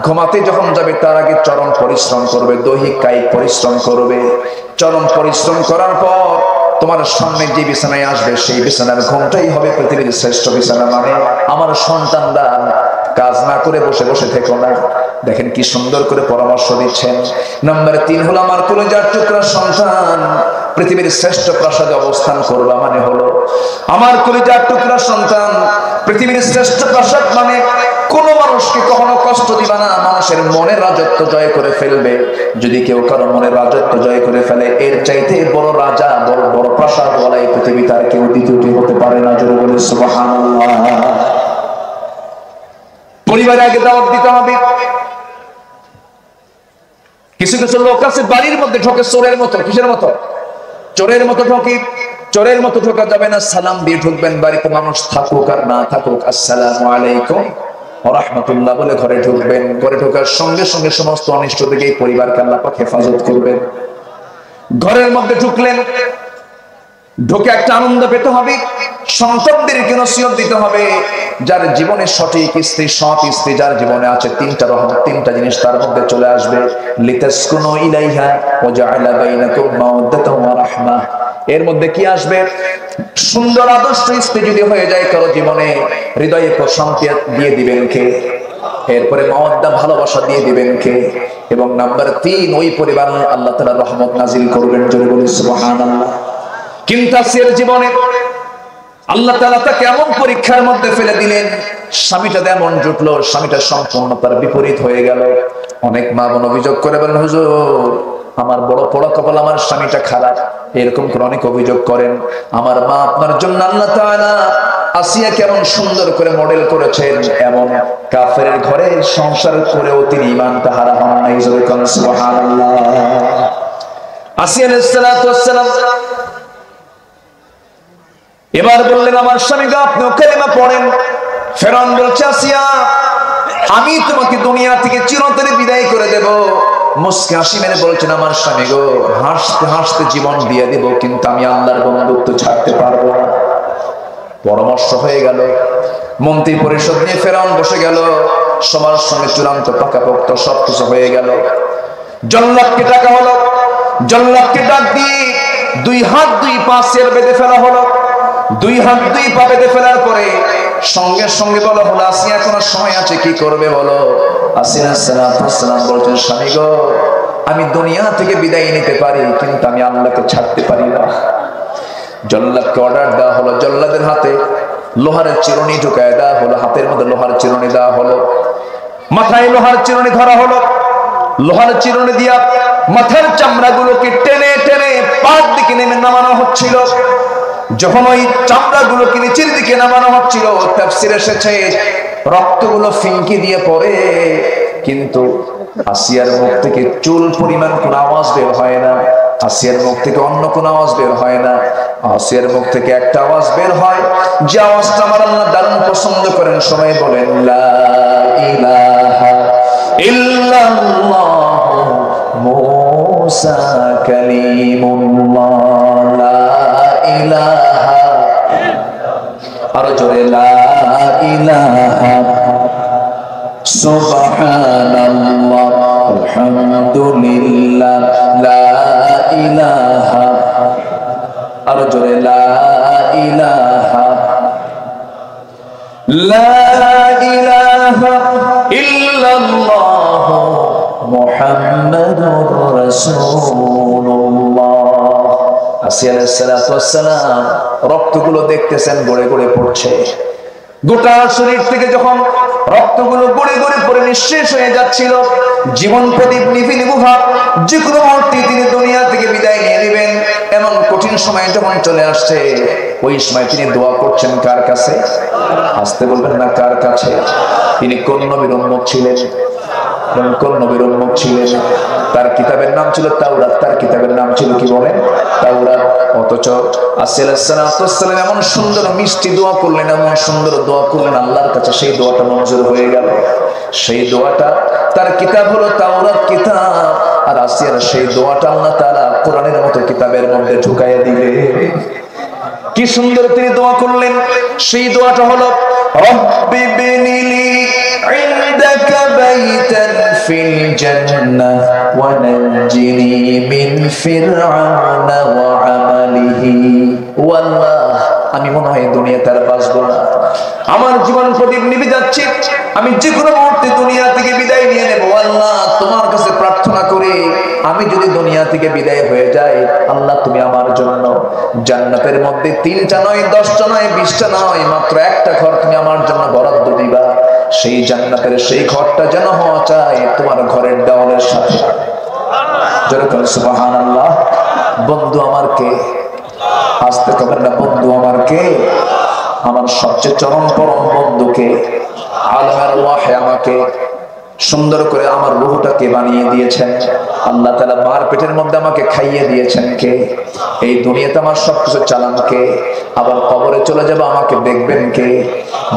Speaker 1: ঘুমাতে যখন যাবে তার আগে চরম পরিশ্রম করবে, দৈহিক কায়িক পরিশ্রম করবে। চরম পরিশ্রম করার পর তোমার সামনে যে বিছানায় আসবে, সেই বিছানার ঘুমটাই হবে পৃথিবীর শ্রেষ্ঠ বিছানা। মানে আমার সন্তানরা কাজ না করে বসে বসে থেকো না। দেখেন কি সুন্দর করে পরামর্শ দিচ্ছেন। নাম্বার 3 হলো, আমার কলিজার টুকরা সন্তান, পৃথিবীর শ্রেষ্ঠ প্রাসাদে অবস্থান করবা মানে হলো, আমার কলিজার টুকরা সন্তান, পৃথিবীর শ্রেষ্ঠ প্রাসাদ মানে কোন মানুষকে কখনো কষ্ট দিবা না, মানুষের মনের রাজত্ব জয় করে ফেলবে। যদি কেউ কারো মনের রাজত্ব জয় করে ফেলে, এর চাইতে বড় রাজা, বড় বড় প্রাসাদ ওয়ালা এই পৃথিবীতে আর কেউ দ্বিতীয়টি হতে পারে না। জোরে বলে সুবহানাল্লাহ। পরিবারে আগে দাওয়াত দিতে হবে। কিছু কিছু লোক আছে বাড়ির মধ্যে ঢোকে চোরের মতো। কিসের মতো? চোরের মতো ঢোকে। চোরের মতো ঢোকা যাবে না, সালাম দিয়ে ঢুকবেন। বাড়িতে মানুষ থাকুক আর না থাকুক, আসসালামু আলাইকুম ওয়া রাহমাতুল্লাহ বলে ঘরে ঢুকবেন। ঘরে ঢোকার সঙ্গে সঙ্গে সমস্ত অনিষ্ট থেকে এই পরিবারকে আল্লাহ পাক হেফাজত করবেন। ঘরের মধ্যে ঢুকলেন, ঢোকে একটা আনন্দ পেতে হবে। সন্তানদেরকে নসিহত দিতে হবে। যার জীবনে সঠিক স্ত্রী, সৎ স্ত্রী যার জীবনে আছে, 3টা রহমত, 3টা জিনিস তার মধ্যে চলে আসবে। লিতাসকুনু ইলাইহা ওয়া জাআলা বাইনাকুম মাওয়াদ্দাতাও ওয়া রাহমাহ। এর মধ্যে কি আসবে? সুন্দর আদর্শ স্ত্রী যদি হয়ে যায় কারো জীবনে, হৃদয়ে প্রশান্তি দিয়ে দিবেন কে? এরপরে মাওয়াদ্দা, ভালোবাসা দিয়ে দিবেন কে? এবং নাম্বার 3, ওই পরিবার আল্লাহ তাআলা রহমত নাজিল করবেন। জোরে বলি সুবহানাল্লাহ। কিন্তু আজকের জীবনে আল্লাহ তাআলা তাকে এমন পরীক্ষার মধ্যে ফেলে দিলেন, স্বামীটা এমন জুটলো, স্বামীটা সম্পূর্ণ তার বিপরীত হয়ে গেল। অনেক মা বোন অভিযোগ করে বলেন, হুজুর আমার বড় পোড়া কপাল, আমার স্বামীটা খারাপ। এরকম করে অনেক অভিযোগ করেন। আমার মা, আপনার জন্য আল্লাহ তাআলা আসিয়া কেমন সুন্দর করে মডেল করেছেন, এমন কাফেরের ঘরে সংসার করেও তিনি ঈমানটা হারা হন নাই। সুবহানাল্লাহ। আসিয়া আলাইহিস সালাতু ওয়াস সালাম এবার বললেন, আমার স্বামী গো, আপনিও কালিমা পড়েন। ফেরাউন বলছে, আসিয়া আমি তোমাকে দুনিয়া থেকে চিরতরে বিদায় করে দেব। মুস্কি হাসি মেরে বলছেন, আমার স্বামী গো, হাসতে হাসতে জীবন দিয়ে দেব, কিন্তু আমি আল্লাহর বন্ধুত্ব ছাড়তে পারবো না। পরামর্শ হয়ে গেল, মন্ত্রী পরিষদ নিয়ে ফেরাউন বসে গেল, সবার সঙ্গে চূড়ান্ত পাকাপোক্ত সবকিছু হয়ে গেল। জল্লাদকে ডাকা হলো, জল্লাদকে ডাক দিয়ে 2 হাত 2 পা ছেড়ে বেঁধে ফেলা হলো। 2 হাত 2 পা বেঁধে ফেলার পরে সঙ্গে সঙ্গে বলা হলো, আসিয়া কোনো সময় আছে, কি করবে বলো। আসিয়া সালাম বলছেন, স্বামী গো, আমি দুনিয়া থেকে বিদায় নিতে পারি, কিন্তু আমি আল্লাহকে ছাড়তে পারি না। জল্লাদকে অর্ডার দেওয়া হলো, জল্লাদের হাতে লোহার চিরুনি ঢুকায় দেওয়া হলো, হাতের মধ্যে লোহার চিরুনি দেওয়া হলো, মাথায় লোহার চিরুনি ধরা হলো। লোহার চিরুনি দিয়া মাথার চামড়াগুলোকে টেনে টেনে পাড় দিকে নেমে নামানো হচ্ছিল। যখন ওই চামড়াগুলোকে নিচের দিকে নামানো হচ্ছিল, তাফসীরে এসেছে রক্তগুলো ফিনকি দিয়ে পড়ে, কিন্তু আসিয়ার মুখ থেকে চুল পরিমাণ কোনো আওয়াজ বের হয় না। আসিয়ার মুখ থেকে অন্য কোনো আওয়াজ বের হয় না। আসিয়ার মুখ থেকে একটা আওয়াজ বের হয়, যে আওয়াজটা আমার আল্লাহ দারুণ পছন্দ করেন। সবাই বলেন, লা ইলাহা ইল্লাল্লাহু মুসা কালিমুল্লাহ, লা ইলাহা, আরো জোরে, লা ইলাহা সুবহানাল্লাহ আলহামদুলিল্লাহ, লা ইলাহা, আরো জোরে, লা ইলাহা, লা ইলাহা ইল্লাল্লাহ মুহাম্মাদুর রাসূলুল্লাহ। আসিয়া আলাইহিস সালাতু ওয়াস সালাম রক্তগুলো দেখতেছেন গড়ে গড়ে পড়ছে। গোটা শরীর থেকে যখন রক্তগুলো গড়ে গড়ে পড়ে নিঃশেষ হয়ে যাচ্ছিল, জীবন প্রদীপ নিভে নিভু ভাব, যে কোনো মুহূর্তে তিনি দুনিয়া থেকে বিদায় নিয়ে নেবেন, এমন কঠিন সময় যখন চলে আসছে, ওই সময় তিনি দোয়া করছেন কার কাছে? আসতে বলবেন না, কার কাছে? তিনি কোন নবীর উম্মত ছিলেন? কোন নবীর উম্মত ছিলেন? তার কিতাবের নাম ছিল তাওরাত। তার কিতাবের নাম ছিল কি বলেন? তাওরাত। অথচ আসিয়া আলাইহিস সালাম এমন সুন্দর মিষ্টি দোয়া করলেন, এমন সুন্দর দোয়া করলেন, আল্লাহর কাছে সেই দোয়াটা মঞ্জুর হয়ে গেল। সেই দোয়াটা, তার কিতাব হলো তাওরাত কিতাব, আর আসিয়ার সেই দোয়াটা আল্লাহ তাআলা কোরআনের মতো কিতাবের মধ্যে ঢুকাইয়া দিলেন। কি সুন্দর তিনি দোয়া করলেন। সেই দোয়াটা হলো, রব্বি বিনিলি ইনদাকা বাইতান ফিল জান্নাহ ওয়া নাজ্জিনি মিন ফিরআউনা ওয়া আমালিহি। ও আল্লাহ, আমি মনে হয় দুনিয়াতে আর বাঁচবো না, আমার জীবন প্রদীপ নিভে যাচ্ছে, আমি যে কোনো মুহূর্তে দুনিয়া থেকে বিদায় নিয়ে নেব। আল্লাহ, তোমার কাছে প্রার্থনা করে আমি যদি দুনিয়া থেকে বিদায় হয়ে যাই, আল্লাহ তুমি আমার জন্য জান্নাতের মধ্যে 3টা নয়, 10টা নয়, 20টা নয়, মাত্র একটা ঘর তুমি আমার জন্য বরাদ্দ দিবা। সেই জান্নাতের সেই ঘরটা যেন হওয়া চাই তোমার ঘরের দেওয়ালের সাথে। যেরকম সুবহানাল্লাহ। বন্ধু আমার কে? আসতে কবেন না, বন্ধু আমার কে? আমার সবচেয়ে চরম পরম বন্ধুকে, আলমের ওয়াহে আমাকে সুন্দর করে আমার রূহটাকে বানিয়ে দিয়েছেন আল্লাহ তাআলা। মার পেটের মধ্যে আমাকে খাইয়ে দিয়েছেন কে? এই দুনিয়াতে আমার সবকিছু চালান কে? আবার কবরে চলে যাব আমাকে দেখবেন কে?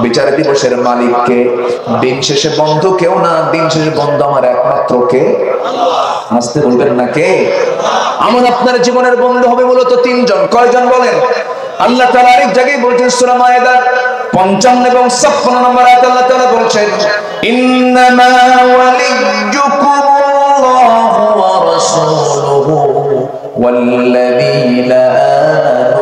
Speaker 1: বিচার দিবসের মালিক কে? দিন শেষে বন্ধু কেউ না, দিন শেষে বন্ধু আমার একমাত্র কে? আসতে বলবেন না কে? আমার আপনার জীবনের বন্ধু হবে মূলত 3জন। কয়জন বলেন? আল্লাহ তাআলা আরেক জায়গায় বলছেন সূরা মায়েদার 55 এবং 56 নম্বর আয়াতে আল্লাহ তাআলা বলছেন, ইন্নামা ওয়ালিয়্যুকুমুল্লাহু ওয়া রাসূলুহু ওয়াল্লাযীনা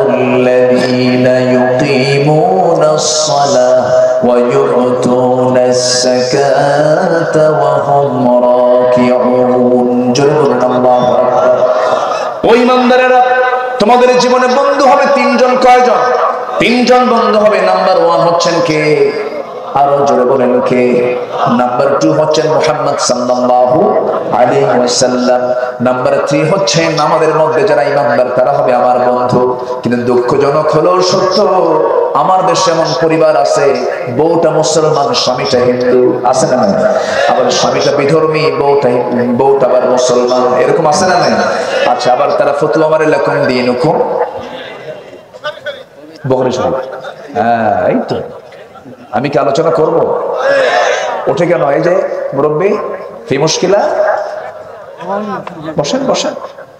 Speaker 1: আমানুল্লাযীনা ইউকিমুনাস সালাহ ওয়া ইউতুনাস যাকাতা ওয়া হুম রাকিউন। জোরে আল্লাহু আকবার। ওই ইমানদারেরা, তোমাদের জীবনে বন্ধু হবে 3জন। কয়জন? 3জন বন্ধু হবে। নাম্বার 1 হচ্ছেন কে? আরো জোরে বলেন কে? নাম্বার 2 হচ্ছেন মুহাম্মদ সাল্লাল্লাহু আলাইহি ওয়াসাল্লাম। নাম্বার 3 হচ্ছেন আমাদের মধ্যে যারা ইমানদার, তারা হবে আমার বন্ধু। কিন্তু দুঃখজনক হলো সত্য, আমার দেশে এমন পরিবার আছে বউটা মুসলমান স্বামীটা হিন্দু, আছে না নাই? আবার স্বামীটা বিধর্মী বউটা আবার মুসলমান, এরকম আছে না নাই? আচ্ছা, আবার তারা ফতোয়া মারে লাকুম দীনুকুম বকরি শরীফ। হ্যাঁ, এই তো আমি কি আলোচনা করব? ওঠে কেন? এই যে মুরব্বী ফি মুশকিলা, বসেন বসেন,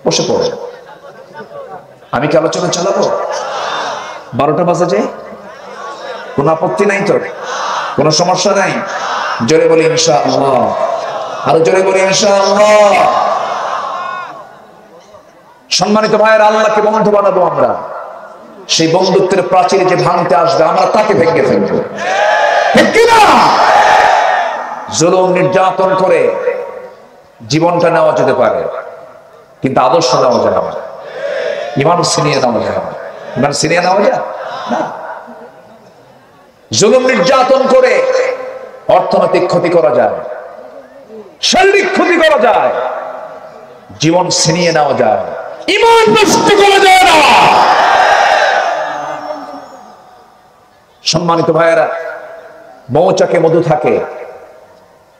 Speaker 1: বসে পড়েন। আমি কি আলোচনা চালাবো? 12টা বাজে যে, কোনো আপত্তি নাই তো? কোনো সমস্যা নাই? জোরে বলি ইনশাআল্লাহ, আরো জোরে বলি ইনশাআল্লাহ। সম্মানিত ভাইয়ের, আল্লাহকে বন্ধু বানাবো আমরা, সেই বন্ধুত্বের প্রাচীরে যে ভাঙতে আসবে আমরা তাকে ভেঙে ফেলবো, ঠিক কিনা? জুলুম নির্যাতন করে জীবনটা নেওয়া যেতে পারে, কিন্তু আদর্শ নেওয়া যায় না, ইমান ছিনিয়ে নেওয়া যায় না। ইমান ছিনিয়ে নেওয়া যায় না। জুলুম নির্যাতন করে অর্থনৈতিক ক্ষতি করা যায়, শারীরিক ক্ষতি করা যায়, জীবন ছিনিয়ে নেওয়া যায়, ইমান নষ্ট করা যায় না। সম্মানিত ভাইয়েরা, মৌচাকে মধু থাকে,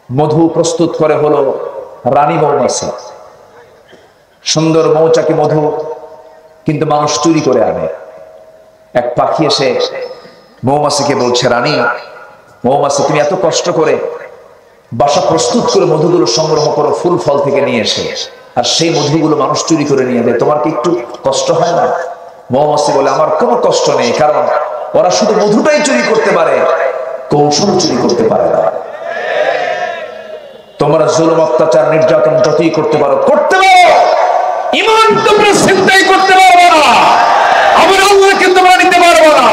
Speaker 1: মধু প্রস্তুত করে হলো রানী মৌমাছি। সুন্দর মৌচাকে মধু কিন্তু মানুষ চুরি করে আনে। এক পাখি এসে মৌমাছিকে বলছে, রানী মৌমাছি, তুমি এত কষ্ট করে বাসা প্রস্তুত করে মধুগুলো সংগ্রহ করো ফুল ফল থেকে নিয়ে এসে, আর সেই মধুগুলো মানুষ চুরি করে নিয়ে দেয়, তোমার কি একটু কষ্ট হয় না? মৌমাছি বলে, আমার কোনো কষ্ট নেই, কারণ ওরা শুধু মধুটাই চুরি করতে পারে, কৌশল চুরি করতে পারে না। তোমরা জুলুম অত্যাচার নির্যাতন যতই করতে পারো, ঈমান তোমরা চিন্তাই করতে পারবে না, আমার আল্লাহকে তোমরা নিতে পারবে না।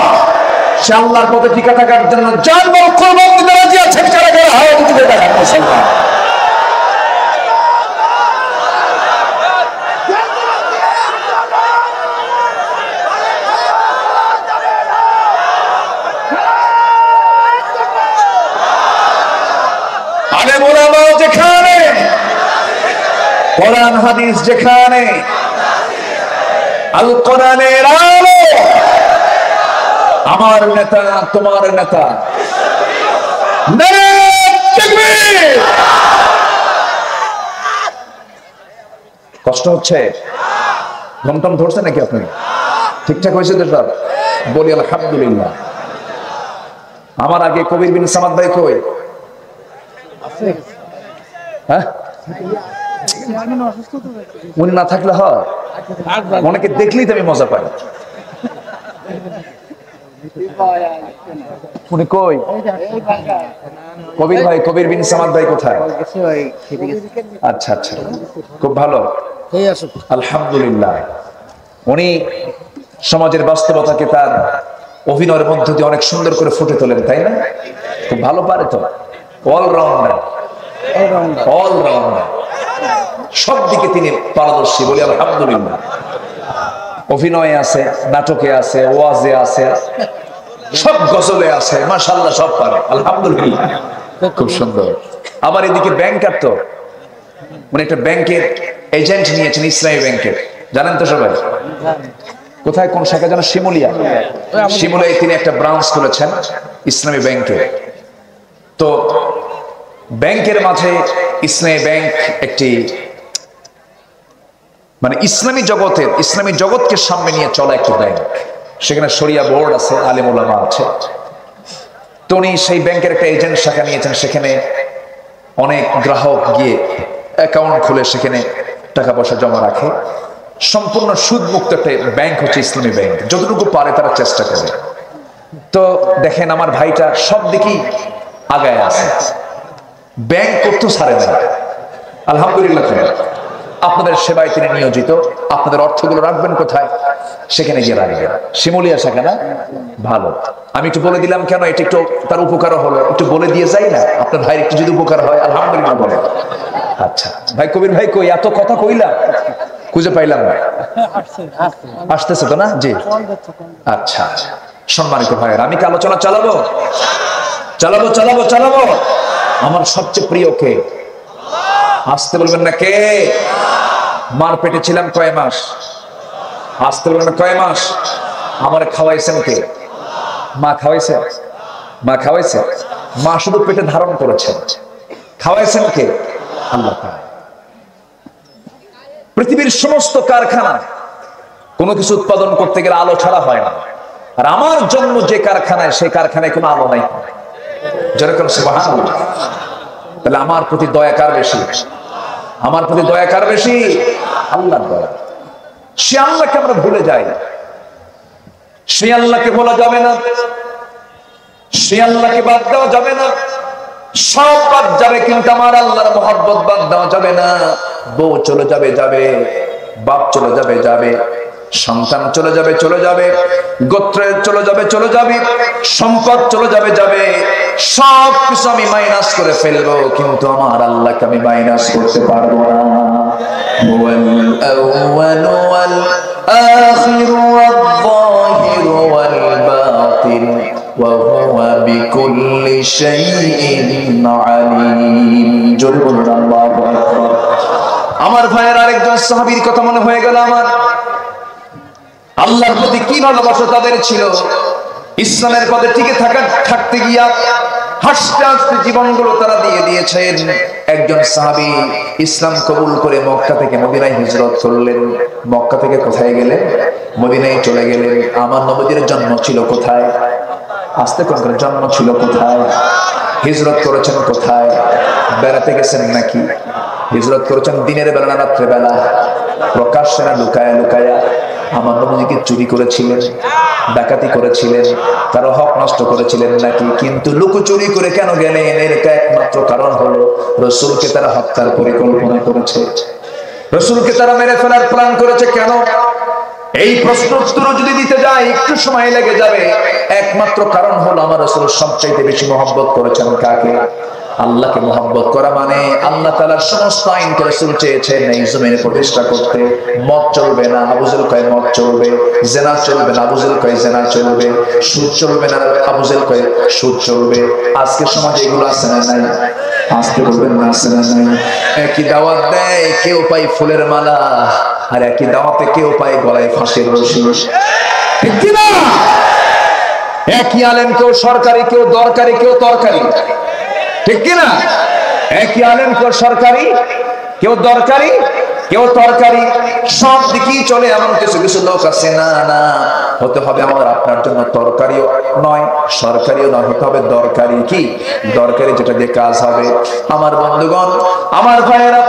Speaker 1: সে আল্লাহর পথে টিকে থাকার জন্য জান মাল কুরবান দিতে রাজি আছেন কারা কারা? হাত তুলে দেখান মুসলমান। আলে মোলামা যেখানে, কোরআন হাদিস যেখানে, আল কোরআনের আলো, আমার নেতা তোমার নেতা, কষ্ট হচ্ছে? ঘমটম ধরছে নাকি আপনি? ঠিকঠাক হয়েছে তো সব? বলি আলহামদুলিল্লাহ। আমার আগে কবির বিন সামাদ ভাই কই? হ্যাঁ, উনি না থাকলে হয়, অনেকে দেখলেই তো আমি মজা পাই। উনি কই? কবির ভাই, কবির বিন সামাদ ভাই কোথায়? আচ্ছা আচ্ছা, খুব ভালো, আলহামদুলিল্লাহ। উনি সমাজের বাস্তবতাকে তার অভিনয়ের মধ্য দিয়ে অনেক সুন্দর করে ফুটে তোলেন, তাই না? খুব ভালো পারে তো, অলরাউন্ডার, অলরাউন্ডার, সব দিকে তিনি পারদর্শী, বলি আলহামদুলিল্লাহ। অভিনয়ে আছে, নাটকে আছে, ওয়াজে আছে, সব গজলে আছে, মাশাআল্লাহ, সব পারে, আলহামদুলিল্লাহ, খুব সুন্দর। আবার এদিকে ব্যাংকার, তো মানে একটা ব্যাংকের এজেন্ট নিয়েছেন, ইসলামী ব্যাংকের, জানেন তো সবাই? কোথায়, কোন শাখা যেন? শিমুলিয়া। শিমুলিয়ায় তিনি একটা ব্রাঞ্চ খুলেছেন ইসলামী ব্যাংকের। তো ব্যাংকের মাঝে ইসলামী ব্যাংক একটি মানে ইসলামী জগৎকে সামনে নিয়ে চলা একটি ব্যাংক। সেখানে শরিয়া বোর্ড আছে, আলেম ওলামা আছে। তো উনি সেই ব্যাংকের একটা এজেন্ট শাখা নিয়েছেন, সেখানে অনেক গ্রাহক গিয়ে অ্যাকাউন্ট খুলে সেখানে টাকা পয়সা জমা রাখে। সম্পূর্ণ সুদমুক্ত একটা ব্যাংক হচ্ছে ইসলামী ব্যাংক, যতটুকু পারে তারা চেষ্টা করে। তো দেখেন, আমার ভাইটা সব দিকেই আগায় আছে, ব্যাংক করতেও ছাড়ে না, আলহামদুলিল্লাহ। আপনাদের সেবায় তিনি নিয়োজিত। আপনাদের অর্থগুলো রাখবেন কোথায়? সেখানে গিয়ে রাখবেন। শিমুলিয়া শাখা না? ভালো। আমি একটু বলে দিলাম কেন, এটা একটু তার উপকারও হলো, একটু বলে দিয়ে যাই না, আপনার ভাইয়ের একটু যদি উপকার হয়, আলহামদুলিল্লাহ বলে। আচ্ছা ভাই, কবির ভাই কই? এত কথা কইলাম, খুঁজে পাইলাম না। আসতেছে তো না? জি, আচ্ছা। সম্মানিত ভাইয়ের, আমি কি আলোচনা চালাবো? চালাবো চালাবো চালাবো। আমার সবচেয়ে প্রিয় কে? আসতে বলবেন না কে? মার পেটে ছিলাম কয় মাস? আসতে বলবেন না কয় মাস? আমার খাওয়াইছেন কে? মা খাওয়াইছে? মা খাওয়াইছে? মা শুধু পেটে ধারণ করেছেন, খাওয়াইছেন কে? আল্লাহ তাআলা। পৃথিবীর সমস্ত কারখানা কোনো কিছু উৎপাদন করতে গেলে আলো ছাড়া হয় না, আর আমার জন্ম যে কারখানায়, সেই কারখানায় কোনো আলো নাই। যেরকম সুবহানাল্লাহ। তাহলে আমার প্রতি দয়া কার বেশি? আমার প্রতি দয়া কার বেশি? আল্লাহর দয়া। সে আল্লাহকে আমরা ভুলে যাই, সে আল্লাহকে বলা যাবে না, সে আল্লাহকে বাদ দেওয়া যাবে না। সব বাদ যাবে, কিন্তু আমার আল্লাহর মহব্বত বাদ দেওয়া যাবে না। বউ চলে যাবে যাবে, বাপ চলে যাবে যাবে, সন্তান চলে যাবে চলে যাবে, গোত্র চলে যাবে চলে যাবে, সম্পদ চলে যাবে যাবে, সব কিছু আমি মাইনাস করে ফেলবো, কিন্তু আমার আল্লাহকে আমি মাইনাস করতে পারবো না। হুয়াল আউয়াল ওয়াল আখির ওয়াল যাহির ওয়াল বাতিন ওয়া হুয়া বিকুল্লি শাইইন আলীম। জোরে বলুন আল্লাহু আকবার। আমার ভাইয়ের আরেকজন সাহাবীর কথা মনে হয়ে গেল আমার। আল্লাহর প্রতি কি ভালোবাসা তাদের ছিল! ইসলামের পথে টিকে থাকতে গিয়া হাসতে হাসতে জীবনগুলো তারা দিয়ে দিয়েছেন। একজন সাহাবী ইসলাম কবুল করে মক্কা থেকে মদিনায় হিজরত করলেন। মক্কা থেকে কোথায় গেলেন? মদিনায় চলে গেলেন। আমার নবীর জন্ম ছিল কোথায়? আস্তে করে, জন্ম ছিল কোথায়? হিজরত করেছেন কোথায়? বেড়াতে গেছেন নাকি? হিজরত করেছেন দিনের বেলা না রাত্রে বেলা? প্রকাশ্যে না লুকায়া লুকায়া? আমার নবীকে চুরি করেছিলেন, ডাকাতি করেছিলেন, কারো হক নষ্ট করেছিলেন নাকি? কিন্তু লুকোচুরি করে কেন গেলেন? এর একমাত্র কারণ হলো রাসূলকে তারা হত্যার পরিকল্পনা করেছে, রাসূলকে তারা মেরে ফেলার প্ল্যান করেছে। কেন? এই প্রশ্ন উত্তর যদি দিতে যায় একটু সময় লেগে যাবে। একমাত্র কারণ হলো আমার রাসূল সবচাইতে বেশি মহব্বত করেছেন কাকে? আল্লাহকে মহব্বত করা মানে আল্লাহ তাআলার সমস্ত আইনকে রাসূল চেয়েছেন এই জমিনে প্রতিষ্ঠা করতে। মদ চলবে না, আবু জেহেল কয় মদ চলবে। জিনা চলবে না, আবু জেহেল কয় জিনা চলবে। সুদ চলবে না, আবু জেহেল কয় সুদ চলবে। আজকে সমাজে এগুলো আছে না নাই? আজকে বলবেন না আছে না নাই? একই দাওয়াত দেয়, কেউ পায় ফুলের মালা, আর একই দাওয়াতে কেউ পায় গলায় ফাঁসির রশি। ঠিক কি না? একই আলেম, কেউ সরকারি, কেউ দরকারি, কেউ তরকারি। ঠিক কিনা? একই আলেম, কেউ সরকারি, কেউ দরকারি, কেউ তরকারি। সব দিকেই চলে। এমন কিছু কিছু লোক আছে, না না, হতে হবে আমার আপনার জন্য তরকারিও নয়, সরকারিও নয়, হতে হবে দরকারি। কি দরকারি? যেটা দিয়ে কাজ হবে। আমার বন্ধুগণ, আমার ভাইয়েরা,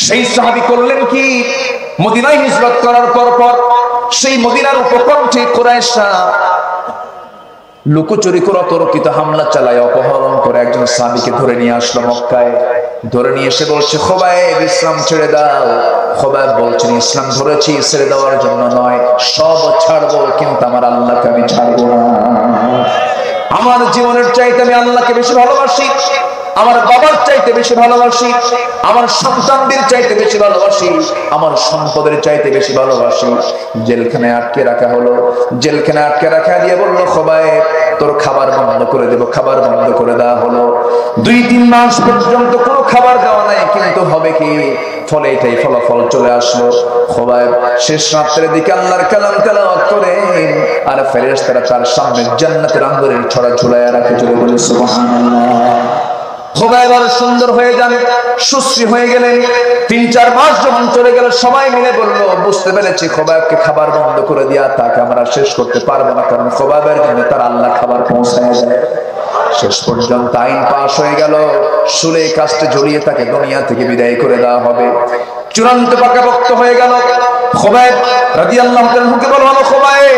Speaker 1: সেই সাহাবী করলেন কি? মদিনায় হিজরত করার পর সেই মদিনার উপকণ্ঠে কুরাইশরা লুকোচুরি করে অতর্কিত হামলা চালায়, অপহরণ করে একজন সাহাবীকে ধরে নিয়ে আসলো মক্কায়। ধরে নিয়ে এসে বলছে, খোবাইব ইসলাম ছেড়ে দাও। খোবাইব বলছেন, ইসলাম ধরেছি ছেড়ে দেওয়ার জন্য নয়, সব ছাড়বো, কিন্তু আমার আল্লাহকে আমি ছাড়বো না। আমার জীবনের চাইতে আমি আল্লাহকে বেশি ভালোবাসি, আমার বাবার চাইতে বেশি ভালোবাসি, আমার সন্তানদের চাইতে বেশি ভালোবাসি, আমার সম্পদের চাইতে বেশি ভালোবাসি। জেলখানে আটকে রাখা হলো। জেলখানে আটকে রাখা দিয়ে বলল, খোবাইব তোর খাবার বন্ধ করে দেব। খাবার বন্ধ করে দেওয়া হলো। 2-3 মাস পর্যন্ত কোনো খাবার দেওয়া নাই, কিন্তু হবে কি? ফলে এটাই ফলাফল চলে আসলো। খোবাইব শেষ রাত্রের দিকে আল্লাহর কালাম তেলাওয়াত করে, আর ফেরেশতারা তার সামনে জান্নাতের আঙ্গুরের ছড়া ঝুলাইয়া রাখে। চলে বলে সুবহানাল্লাহ। খোবাইব আরো সুন্দর হয়ে যান, সুশ্রী হয়ে গেলেন। 3-4 মাস যখন চলে গেল, সবাই মিলে বলল, বুঝতে পেরেছি খোবাইবকে খাবার বন্ধ করে দিয়া তাকে আমরা শেষ করতে পারবো না, কারণ খোবাইবের জন্য তার আল্লাহ খাবার পৌঁছায় যায়। শেষ পর্যন্ত আইন পাশ হয়ে গেল, শুলে কাস্টে ঝুলিয়ে তাকে দুনিয়া থেকে বিদায় করে দেওয়া হবে। চূড়ান্ত পাকাপোক্ত হয়ে গেল। খোবাইব রাদিয়াল্লাহু তাআলা হুকে বলা হলো, খোবাইব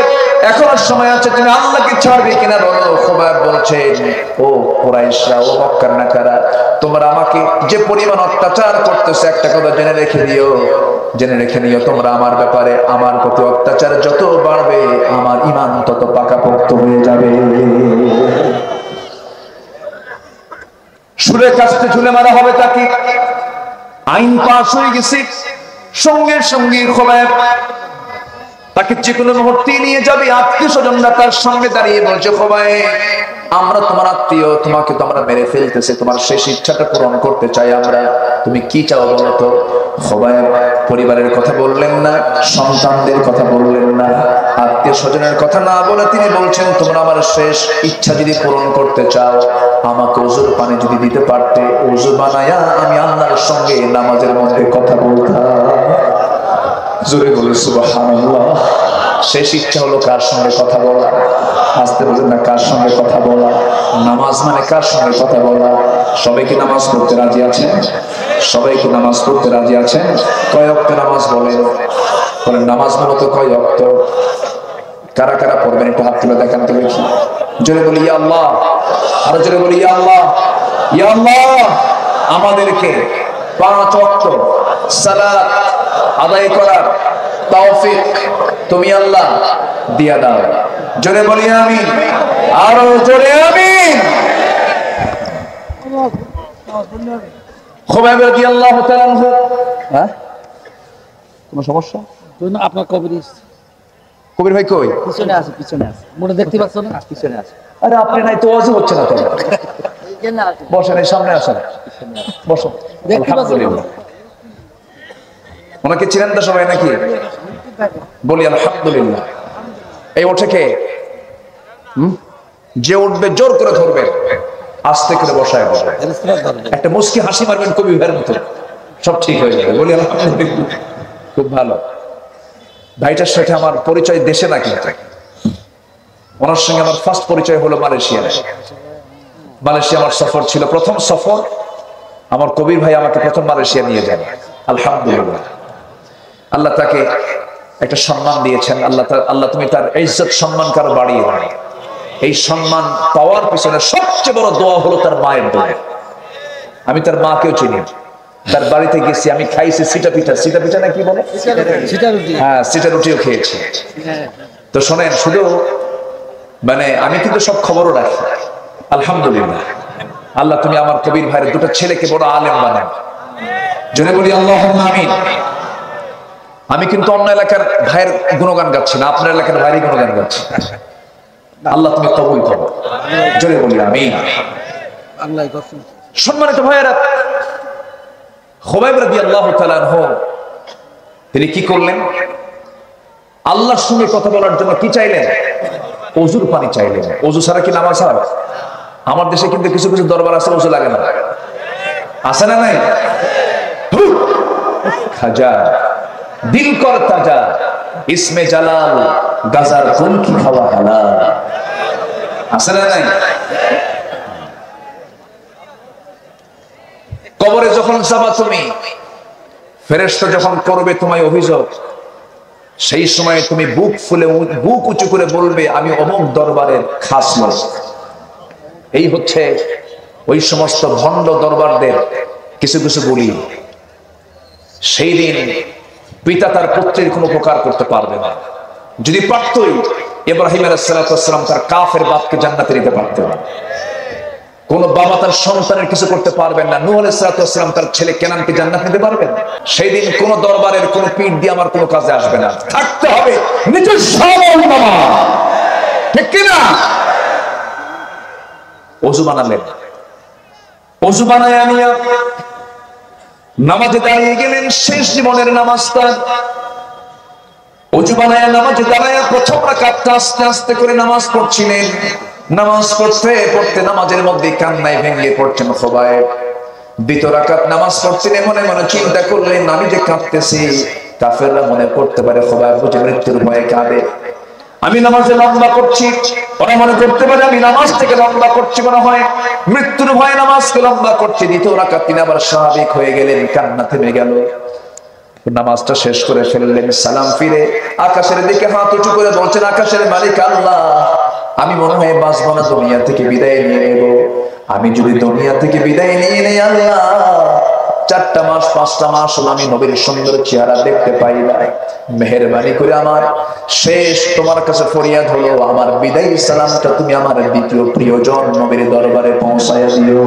Speaker 1: এখনো সময় আছে, তুমি আল্লাহকে ছাড়বে কিনা বলো। খোবাইব বলছেন, ও কুরাইশরা, ও মক্কার নাকারা, তোমরা আমাকে যে পরিমাণ অত্যাচার করতেছে, একটা কথা জেনে রেখে দিও, জেনে রেখে নিও, তোমরা আমার ব্যাপারে, আমার প্রতি অত্যাচার যত বাড়বে, আমার ঈমান তত পাকাপোক্ত হয়ে যাবে। সুরে কাস্তে ঝুলে মারা হবে তাকে। আইন পাশ হয়ে গেছে, সঙ্গে সঙ্গে খোবাইব তাকে যে কোনো মুহূর্তে নিয়ে যাবে। আত্মীয় স্বজনরা তার সামনে দাঁড়িয়ে বলছে, খোবাইব আমরা তোমার আত্মীয়, তোমাকে তো আমরা মেরে ফেলতেছে, তোমার শেষ ইচ্ছাটা পূরণ করতে চাই আমরা, তুমি কি চাও বলো তো। খোবাইব পরিবারের কথা বললেন না, সন্তানদের কথা বললেন না, আত্মীয় স্বজনের কথা না বলে তিনি বলছেন, তোমরা আমার শেষ ইচ্ছা যদি পূরণ করতে চাও, আমাকে ওযুর পানি যদি দিতে পারতে, ওযু বানায়া আমি আল্লাহর সঙ্গে নামাজের মধ্যে কথা বলতাম। জোরে বলে সুবহানাল্লাহ। শেষ ইচ্ছা হলো কার সঙ্গে কথা বলা? আসতে বলেন না, কার সঙ্গে কথা বলা? নামাজ মানে কার সঙ্গে কথা বলা? সবাই কি নামাজ পড়তে রাজি আছেন? সবাই কি নামাজ পড়তে রাজি আছেন? কয় ওয়াক্ত নামাজ বলেন? বলেন নামাজ মূলত কয় ওয়াক্ত? কারা কারা পড়বেন একটু হাত তুলে দেখান তো দেখি। জোরে বলি ইয়া আল্লাহ, আরো জোরে বলি ইয়া আল্লাহ, ইয়া আল্লাহ। আমাদেরকে 5 ওয়াক্ত সালাত আদায় করার তৌফিক তুমি আল্লাহ দিয়া দাও। জোরে বলি আমিন, আরো জোরে আমিন। খুবাইব রাদিয়াল্লাহু তাআলা আনহু, হ্যাঁ কোনো সমস্যা?
Speaker 2: আপনার
Speaker 1: কবির ভাই কই?
Speaker 2: পিছনে আছে, পিছনে আছে, মোটা দেখতে পাচ্ছ না? পিছনে আছে।
Speaker 1: আরে আপনি নাই তো ওয়াজি হচ্ছে না তো। বসেন, এই সামনে আসেন, বসো। আলহামদুলিল্লাহ। ওনাকে চিনেন তো সবাই নাকি? বলি আলহামদুলিল্লাহ। এই ওঠে কে? যে উঠবে জোর করে ধরবেন, আস্তে করে বসায় বসে একটা মুস্কি হাসি মারবেন কবি ভাইয়ের মতো, সব ঠিক হয়ে যাবে। বলি আলহামদুলিল্লাহ। খুব ভালো। ভাইটার সাথে আমার পরিচয় দেশে নাকি, ওনার সঙ্গে আমার ফার্স্ট পরিচয় হলো মালয়েশিয়ায়। মালয়েশিয়া আমার সফর ছিল, প্রথম সফর। আমার কবির ভাই আমাকে প্রথম মালয়েশিয়া নিয়ে যান। আলহামদুলিল্লাহ। আল্লাহ তাকে একটা সম্মান দিয়েছেন। আল্লাহ তুমি তার ইজ্জত সম্মান কারো বাড়িয়ে দাও। এই সম্মান পাওয়ার পিছনে সবচেয়ে বড় দোয়া হলো তার মায়ের দোয়া। আমি তার মাকেও চিনি, তার বাড়িতে গেছি, আমি খাইছি সিটা পিঠা। সিটা পিঠা না কি বলে? হ্যাঁ, সিটা রুটিও খেয়েছি। তো শোনেন, শুধু মানে আমি কিন্তু সব খবরও রাখি। আলহামদুলিল্লাহ। আল্লাহ তুমি আমার কবির ভাইয়ের 2টা ছেলেকে বড় আলেম বানাও। জোরে বলি আল্লাহুম্মা আমিন। আমি কিন্তু অন্য এলাকার ভাইয়ের গুণগান গাচ্ছি না, আপনার এলাকার ভাইয়েরই গুণগান গাচ্ছি। আল্লাহ তুমি কবুল করো। জোরে বলি আমিন। সম্মানিত ভাইয়েরা, খুবাইব রাদিয়াল্লাহু তাআলা আনহু তিনি কি করলেন? আল্লাহর সঙ্গে কথা বলার জন্য কি চাইলেন? ওযুর পানি চাইলেন। ওযু ছাড়া কি নামাজ হয়? আমার দেশে কিন্তু কিছু কিছু দরবার আছে ওযু লাগে না, আছে না নাই? খাজা দিল কর তাজা, ইসমে জালাল গাজার কোন কি খাওয়া হালাল, আছে না নাই? কবরে যখন যাবা তুমি, ফেরেশতা যখন করবে তোমায় অভিযোগ, সেই সময় তুমি বুক ফুলে বুক উঁচু করে বলবে আমি অমুক দরবারের খাস লোক। এই হচ্ছে ওই সমস্ত ভণ্ড দরবারদের কিছু কিছু বলি। সেই দিন পিতা তার পুত্রের কোনো উপকার করতে পারবে না। যদি পারতই, ইব্রাহিম আলাইহিস সালাম তার কাফের বাপকে জান্নাতে নিতে পারতেন। কোন বাবা তার সন্তানের কিছু করতে পারবেন না। নূহ আলাইহিস সালাম তার ছেলে কেনানকে জান্নাত নিতে পারবেন? সেই দিন কোন দরবারের কোন পীর দিয়ে আমার কোনো কাজে আসবে না। থাকতে হবে নিজের সামর্থ্য, ঠিক কি না? ওযু বানালেন, ওযু বানায় আনিয়া নামাজে দাঁড়িয়ে গেলেন। শেষ জীবনের নামাজটা ওযু বানায় নামাজে দাঁড়ায় প্রথম রাকাতটা আস্তে আস্তে করে নামাজ পড়ছিলেন। নামাজ পড়তে পড়তে নামাজের মধ্যে কান্নায় ভেঙে পড়ছেন খুবাইব। 2 রাকাত নামাজ পড়তে মনে মনে চিন্তা করলেন, আমি যে কাঁদতেছি কাফেররা মনে করতে পারে খুবাইব বুঝি মৃত্যুর ভয়ে কাঁদে। আমি নামাজে লম্বা করছি, ওরা মনে করতে পারে আমি নামাজ থেকে লম্বা করছি, মনে হয় মৃত্যুর ভয়ে নামাজকে লম্বা করছি। 2 রাকাত তিনি আবার স্বাভাবিক হয়ে গেলেন, কান্না থেমে গেল। নামাজটা শেষ করে ফেললেন। সালাম ফিরে আকাশের দিকে হাত উঁচু করে বলছেন, আকাশের মালিক আল্লাহ, আমি মনে হয় বাঁচব না, দুনিয়া থেকে বিদায় নিয়ে নেব। আমি যদি দুনিয়া থেকে বিদায় নিয়ে নেই আল্লাহ, 4টা মাস 5টা মাস হলো আমি নবীর সুন্দর চেহারা দেখতে পাই না। মেহেরবানি করে আমার শেষ তোমার কাছে ফরিয়াদ হলো, আমার বিদায়ী সালামটা তুমি আমার দ্বিতীয় প্রিয়জন নবীর দরবারে পৌঁছায়া দিও।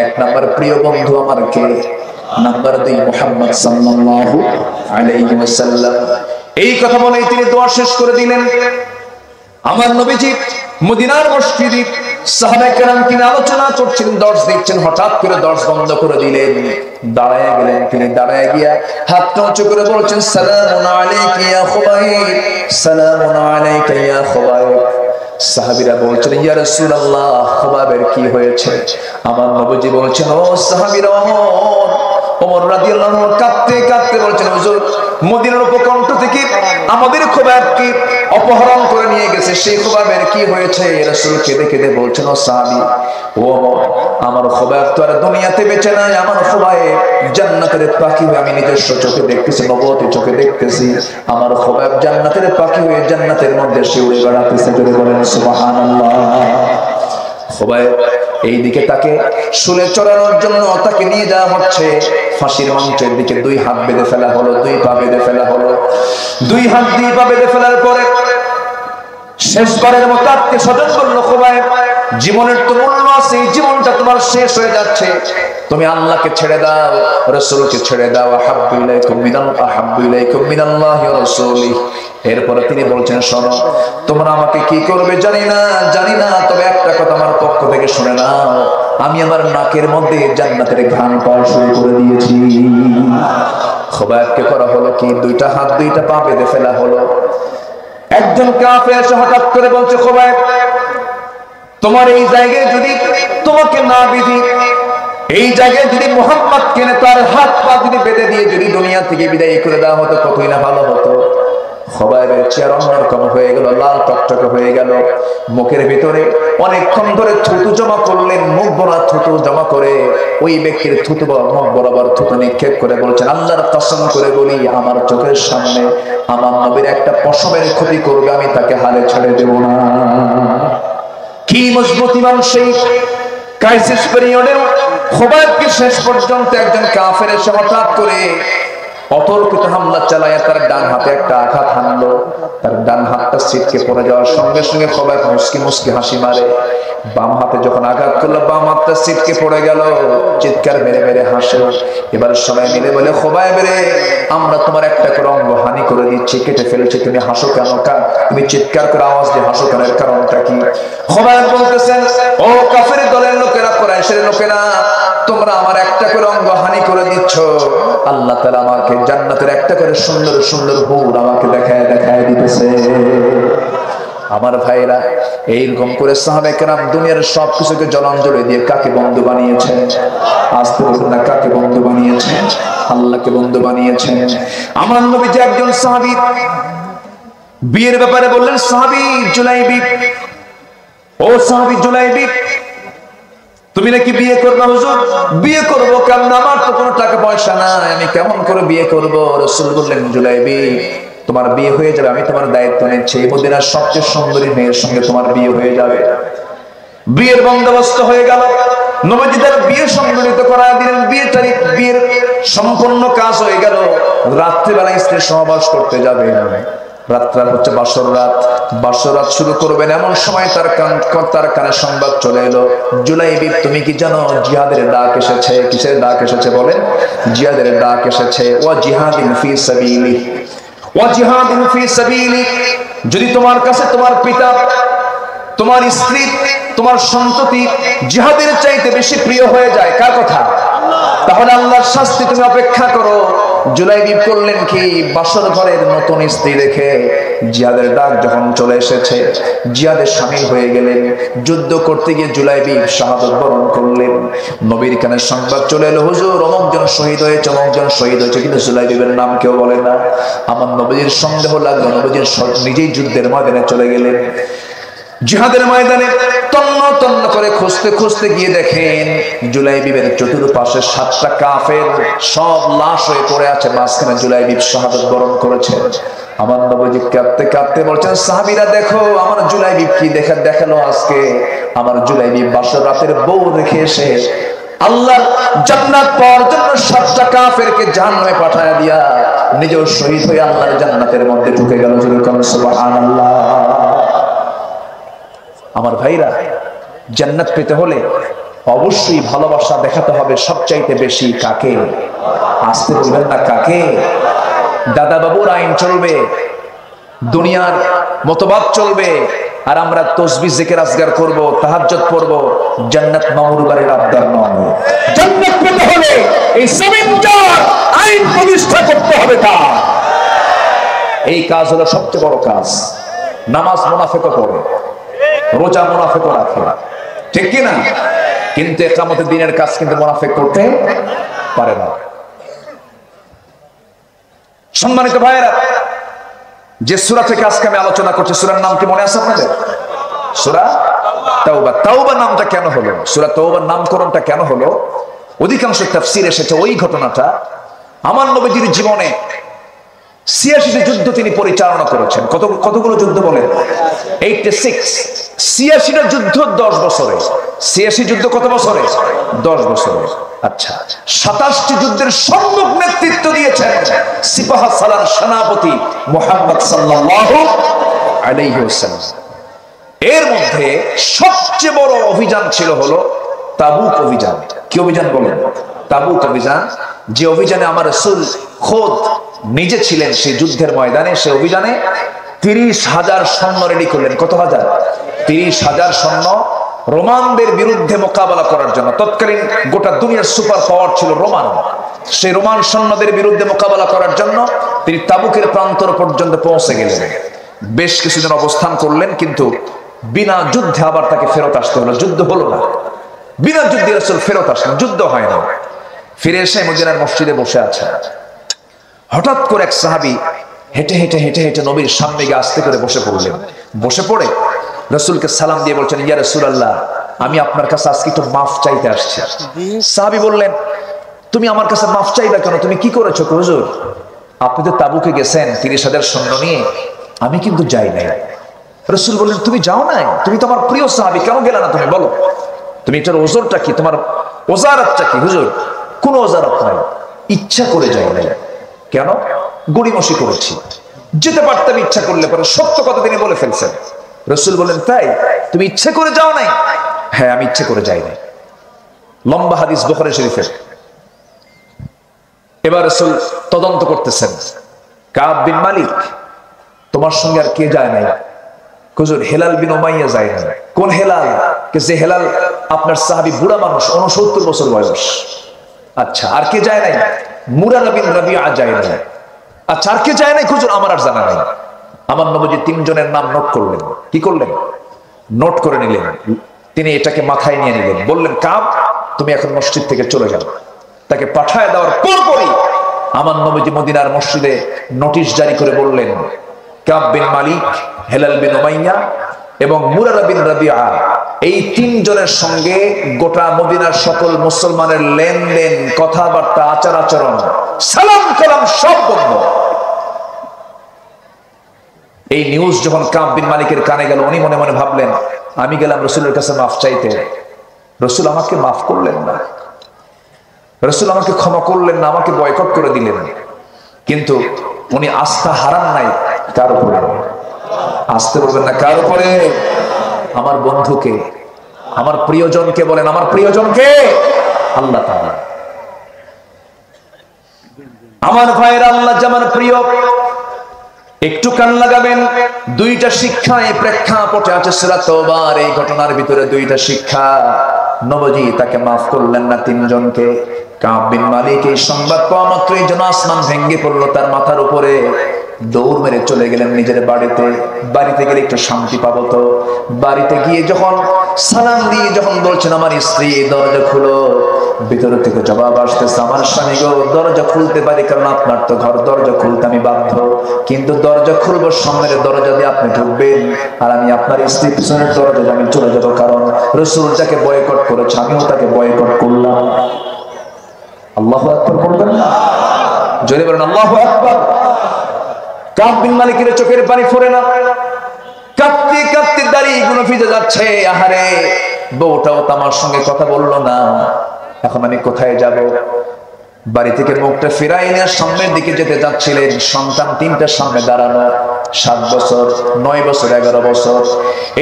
Speaker 1: 1 নাম্বার প্রিয় বন্ধু আমার কে? নাম্বার 2 মুহাম্মদ সাল্লাল্লাহু আলাইহি ওয়াসাল্লাম। এই কথা বলেই তিনি দোয়া শেষ করে দিলেন। আমার নবীজি মদিনার মসজিদে সাহাবায়ে কেরাম তিনি আলোচনা করছিলেন, দর্শ দিচ্ছেন। হঠাৎ করে দর্শ বন্ধ করে দিলেন, দাঁড়ায় গেলেন। তিনি দাঁড়ায় গিয়া হাতটা উঁচু করে বলছেন, সালামুন আলাইকা ইয়া খুবাইব, সালামুন আলাইকা ইয়া খুবাইব। সাহাবীরা বলছেন ইয়া রাসূলুল্লাহ খুবাইবের কি হয়েছে? আমার নবীজি বলছেন ও সাহাবীরা, ওমর রাদিয়াল্লাহু আনহু কাঁদতে কাঁদতে বলছেন হুজুর মদিনার উপকণ্ঠ থেকে আমাদের খুবাইবকে অপহরণ করে নিয়ে গেছে, সেই খুবাইবের কি হয়েছে? রাসূল কেঁদে কেঁদে বলছেন ও সাহাবী, ও ওমর, আমার খুবাইব তো আর দুনিয়াতে বেঁচে নাই, আমার খুবাইব জান্নাতের পাখি হয়ে আমি নিজস্ব চোখে দেখতেছি, নবুয়তি চোখে দেখতেছি, আমার খুবাইব জান্নাতের পাখি হয়ে জান্নাতের মধ্যে সে উড়ে বেড়াতেছে। জোরে বলেন সুবহানাল্লাহ। খুবাইব এইদিকে তাকে শুলে চড়ানোর জন্য তাকে নিয়ে যাওয়া হচ্ছে ফাঁসির মঞ্চের দিকে। দুই হাত বেঁধে ফেলা হলো, দুই পা বেঁধে ফেলা হলো। দুই হাত দুই পা বেঁধে ফেলার পরে শেষবারের মতো আত্মীয় স্বজন বলল খুবাইব, জীবনের তো মূল্য আছে, এই জীবনটা তোমার শেষ হয়ে যাচ্ছে, তুমি আল্লাহকে ছেড়ে দাও, রাসূলকে ছেড়ে দাও। আহাব্বু ইলাইকুম মিনাল্লাহি ওয়া রাসূলিহি। এরপরে তিনি বলছেন শোনো, তোমরা আমাকে কি করবে জানি না, তবে একটা কথা আমার পক্ষ থেকে শুনে নাও, আমি আমার নাকের মধ্যে জান্নাতের ঘ্রাণ পাওয়া শুরু করে দিয়েছি। খুবাইবকে করা হলো কি, দুইটা হাত দুইটা পা বেঁধে ফেলা হলো। একজন কাফের এসে হঠাৎ করে বলছে খুবাইব, তোমার এই জায়গায় যদি তোমাকে না বিধি, এই জায়গায় যদি মুহাম্মদ কেনে তার হাত পা যদি বেঁধে দিয়ে যদি দুনিয়া থেকে বিদায় করে দেওয়া হতো কতই না ভালো হতো। খুবাইবের চেহারা অন্যরকম হয়ে গেল, লাল টকটকে হয়ে গেল। মুখের ভিতরে অনেকক্ষণ ধরে থুতু জমা করলেন, মুখ ভরা থুতু জমা করে ওই ব্যক্তির থুতু মুখ বরাবর থুতু নিক্ষেপ করে বলছেন আল্লাহর কসম করে বলি, আমার চোখের সামনে আমার নবীর একটা পশমের ক্ষতি করবে, আমি তাকে হালে ছেড়ে দেব না। কি মজবুত ইমান সেই ক্রাইসিস পিরিয়ডে। খুবাইবকে শেষ পর্যন্ত একজন কাফের এসে হঠাৎ করে অতর্কিত হামলা চালায় তার ডান হাতে একটা আঘাত হানলো। তার ডান হাতটা ছিটকে পড়ে যাওয়ার সঙ্গে সঙ্গে খুবাইব মুস্কি মুস্কি হাসি মারে। বাম হাতে যখন আঘাত করলো বাম হাতটা ছিটকে পড়ে গেল, চিৎকার মেরে মেরে হাসে। এবার সবাই মিলে বলে খুবাইব রে, আমরা তোমার একটা করে অঙ্গ হানি করে দিচ্ছি, কেটে ফেলেছি, তুমি হাসো কেন? তুমি চিৎকার করে আওয়াজ দিয়ে হাসো কেন? এর কারণটা কি? খুবাইব বলতেছেন ও কাফের দলের লোকেরা, কুরাইশের লোকেরা, তোমরা আমার একটা করে অঙ্গ হানি করে দিচ্ছ, আল্লাহ তাআলা আমাকে জান্নাতের একটা করে সুন্দর সুন্দর হুর আমাকে দেখায় দিতেছে। আমার ভাইরা, এইরকম করে সাহাবায়ে কেরাম দুনিয়ার সবকিছুকে জলাঞ্জলি দিয়ে কাকে বন্ধু বানিয়েছেন? আস্তে বলুন না, কাকে বন্ধু বানিয়েছেন? আল্লাহকে বন্ধু বানিয়েছেন। আমার নবী যে একজন সাহাবী বিয়ের ব্যাপারে বললেন, সাহাবী জুলাইবি, ও সাহাবী জুলাইবি, তুমি নাকি বিয়ে করবে? হুজুর বিয়ে করবো কেমন? আমার তো কোনো টাকা পয়সা নাই, আমি কেমন করে বিয়ে করব? রাসূল বললেন জুলাইবি, তোমার বিয়ে হয়ে যাবে, আমি তোমার দায়িত্ব নিচ্ছি, মদিনার সবচেয়ে সুন্দরী মেয়ের সঙ্গে তোমার বিয়ে হয়ে যাবে। বিয়ের বন্দোবস্ত হয়ে গেল। নবীজি তার বিয়ে সংগঠিত করা দিলেন, বিয়ের সম্পূর্ণ কাজ হয়ে গেল। রাত্রিবেলা স্ত্রী সহবাস করতে যাবে, রাত্রাল হচ্ছে বাসর রাত শুরু করবেন, এমন সময় তার কানে সংবাদ চলে এলো, জুলাইবি তুমি কি জানো জিহাদের ডাক এসেছে? কিসের ডাক এসেছে বলেন? জিহাদের ডাক এসেছে। ওয়া জিহাদিন ফি সাবিলি, ওয়া জিহাদিন ফি সাবিলি। যদি তোমার কাছে তোমার পিতা, তোমার স্ত্রী, তোমার সন্ততি জিহাদের চাইতে বেশি প্রিয় হয়ে যায়, কার কথা? তাহলে আল্লাহর শাস্তি তুমি অপেক্ষা করো। জুলাইবি করলেন কি, বাসর ঘরের নতুন স্ত্রী রেখে জিহাদের ডাক যখন চলে এসেছে জিহাদে শামিল হয়ে গেলেন। যুদ্ধ করতে গিয়ে জুলাইবি শাহাদাত বরণ করলেন। নবীর কানে সংবাদ চলে এলো, হুজুর অমুকজন শহীদ হয়েছে, অমুকজন শহীদ হয়েছে, কিন্তু জুলাইবির নাম কেউ বলে না। আমার নবীর সন্দেহ লাগলো, নবীর নিজেই যুদ্ধের ময়দানে চলে গেলেন। জিহাদের ময়দানে তন্ন তন্ন করে খুঁজতে গিয়ে দেখেন জুলাইবিবের চতুর্পাশে 7টা কাফের সব লাশ হয়ে পড়ে আছে, মাঝখানে জুলাইবি শাহাদাত বরণ করেছেন। আমার নবীজি কাঁদতে কাঁদতে বলছেন, সাহাবীরা দেখো আমার জুলাইবি কি দেখালো আজকে। আমার জুলাইবি বাসর রাতের বউ রেখে এসে আল্লাহ জান্নাত পাওয়ার জন্য 7টা কাফেরকে জাহান্নামে পাঠায় দিয়া নিজেও শহীদ হয়ে আল্লাহর জান্নাতের মধ্যে ঢুকে গেল। সুবহানাল্লাহ। আমার ভাইরা, জান্নাত পেতে হলে অবশ্যই ভালোবাসা দেখাতে হবে সবচাইতে বেশি কাকে? আসতে বলবেন না, কাকে? দাদা বাবুর আইন চলবে, দুনিয়ার মতবাদ চলবে, আর আমরা তাসবিহ জিকির আজগার করব, তাহাজ্জুদ পড়ব। জান্নাত মামুর বাড়ির আবদার নয়। জান্নাত পেতে হলে এই জমিনটার আইন প্রতিষ্ঠা করতে হবে। তা এই কাজ হলো সবচেয়ে বড় কাজ। নামাজ মুনাফিকও পড়ে, রোজা মুনাফিকও রাখে, ঠিক কি না? কিন্তু ইকামতের দিনের কাজ কিন্তু মুনাফিক করতে পারে না। সম্মানিত ভাইয়েরা, যে সূরা থেকে আজকে আমি আলোচনা করছি, সূরার নাম কি মনে আছে আপনাদের? সূরা তাওবা। তাওবা নামটা কেন হলো, সূরা তাওবার নামকরণটা কেন হলো? অধিকাংশ তাফসীর এসেছে ওই ঘটনাটা আমার নবীজির জীবনে ৮৬টি যুদ্ধ তিনি পরিচালনা করেছেন। কতগুলো যুদ্ধ বলেন? 86। ৮৬টা যুদ্ধ 10 বছরে। ৮৬ যুদ্ধ কত বছরে? 10 বছরে। আচ্ছা, ২৭টি যুদ্ধের সম্মুখ নেতৃত্ব দিয়েছেন সিপাহ সালার সেনাপতি মুহাম্মদ সাল্লাল্লাহু আলাইহি ওয়াসাল্লাম। এর মধ্যে সবচেয়ে বড় অভিযান ছিল হলো তাবুক অভিযান। কি অভিযান বলেন? তাবুক অভিযান। যে অভিযানে আমার রাসূল খোদ নিজে ছিলেন সেই যুদ্ধের ময়দানে। সেই অভিযানে ৩০,০০০ সৈন্য রেডি করলেন। কত হাজার? ৩০,০০০ সৈন্য রোমানদের বিরুদ্ধে মোকাবেলা করার জন্য। তৎকালীন গোটা দুনিয়ার সুপার পাওয়ার ছিল রোমান। সেই রোমান সৈন্যদের বিরুদ্ধে মোকাবেলা করার জন্য তিনি তাবুকের প্রান্তর পর্যন্ত পৌঁছে গেলেন। বেশ কিছুদিন অবস্থান করলেন, কিন্তু বিনা যুদ্ধে আবার তাকে ফেরত আসতে হলো। যুদ্ধ হলো না, বিনা যুদ্ধে রাসূল ফেরত আসলেন, যুদ্ধ হয় না। ফিরে এসে মদিনার মসজিদে বসে আছে। হঠাৎ করে এক সাহাবী হেঁটে হেঁটে হেঁটে হেঁটে নবীর সামনে গিয়ে আস্তে করে বসে পড়লেন। বসে পড়ে রাসূলকে সালাম দিয়ে বলছেন, ইয়া রাসূলুল্লাহ, আমি আপনার কাছে আজকে একটু মাফ চাইতে আসছি। সাহাবী বললেন, তুমি আমার কাছে মাফ চাইবা কেন? তুমি কি করেছো হুজুর? আপনি তো তাবুকে গেছেন ৩০,০০০ সৈন্য নিয়ে, আমি কিন্তু যাই নাই। রাসূল বললেন, তুমি যাও নাই? তুমি তো আমার প্রিয় সাহাবী, কেন গেলে না? তুমি বলো, তুমি এটার ওজরটা কি, তোমার ওজারতটা কি? হুজুর, কোন ওজারত নাই, ইচ্ছা করে যাই নাই। কেন? গড়িমসি করেছি, যেতে পারতাম ইচ্ছা করলে। পরে সত্য কথা তিনি বলে ফেলছেন। রাসূল বলেন, তাই তুমি ইচ্ছা করে যাও নাই? হ্যাঁ, আমি ইচ্ছা করে যাই নাই। লম্বা হাদিস বুখারী শরীফের। এবার রাসূল তদন্ত করতেছেন, কাব বিন মালিক তোমার সঙ্গে আর কে যায় নাই? হুজুর, হেলাল বিন উমাইয়া যায় না। কোন হেলাল? যে হেলাল আপনার সাহাবী, বুড়া মানুষ, ৬৯ বছর বয়স। আচ্ছা, আর কে যায় নাই? মুরারা বিন রাবিআ যায় নাই। আচ্ছা, আর কে যায় নাই? হুজুর, আমার আর জানা নাই। আমার নবীজি ৩ জনের নাম নোট করলেন। কি করলেন? নোট করে নিলেন। তিনি এটাকে মাথায় নিয়ে নিলেন। বললেন, কাব, তুমি এখন মসজিদ থেকে চলে যাও। তাকে পাঠায় দেওয়ার পরপরই আমার নবীজি মদিনার মসজিদে নোটিশ জারি করে বললেন, কাব বিন মালিক, হেলাল বিন উমাইয়া এবং মুরারা বিন রাবিআ, এই ৩ জনের সঙ্গে গোটা মদিনার সকল মুসলমানের লেনদেন, কথাবার্তা, আচার আচরণ, সালাম কালাম সব বন্ধ। এই নিউজ যখন কাব বিন মালিকের কানে গেল, উনি মনে মনে ভাবলেন, আমি গেলাম রাসূলের কাছে মাফ চাইতে, রাসূল আমাকে মাফ করলেন না, রাসূল আমাকে ক্ষমা করলেন না, আমাকে বয়কট করে দিলেন। কিন্তু উনি আস্থা হারান নাই কার উপরে? আসতে বলবেন না, কার উপরে? আমার বন্ধুকে, আমার প্রিয়জনকে। বলেন, আমার প্রিয়জনকে? আল্লাহ তাআলা। আমার ভাইয়ের, আল্লাহ যেমন প্রিয়, একটু কান লাগাবেন। 2টা শিক্ষা এই প্রেক্ষাপটে আছে সূরা তাওবার। এই ঘটনার ভিতরে 2টা শিক্ষা। নবীজি তাকে মাফ করলেন না 3 জনকে। কাব বিন মালিক এই সংবাদ পাওয়া মাত্রই যেন আসমান ভেঙে পড়লো তার মাথার উপরে। দৌড় মেরে চলে গেলেন নিজের বাড়িতে। বাড়িতে গেলে একটু শান্তি পাবো তো। বাড়িতে গিয়ে যখন সালাম দিয়ে যখন বলছেন, আমার স্ত্রী, দরজা খুলো, ভিতর থেকে জবাব আসতেছে, আমার স্বামী গো, দরজা খুলতে পারি, কারণ আপনার তো ঘর, দরজা খুলতে আমি বাধ্য, কিন্তু দরজা খুলবো সামনের দরজা দিয়ে আপনি ঢুকবেন, আর আমি আপনার স্ত্রী পিছনের দরজা দিয়ে আমি চলে যাবো, কারণ রাসূল যাকে বয়কট করেছে আমিও তাকে বয়কট করলাম। আল্লাহু আকবার বলবেন না? জোরে বলেন আল্লাহু আকবার। কাব বিন মালিকের চোখের পানি ফোরে না, কাঁদতে কাঁদতে দাড়িগুলো ভিজে যাচ্ছে। আহারে, বউটাও তো আমার সঙ্গে কথা বললো না, এখন আমি কোথায় যাব? বাড়ি থেকে মুখটা ফিরাই নিয়ে সামনের দিকে যেতে যাচ্ছিলেন। সন্তান 3টা সামনে দাঁড়ানো, 7 বছর, 9 বছর, 11 বছর।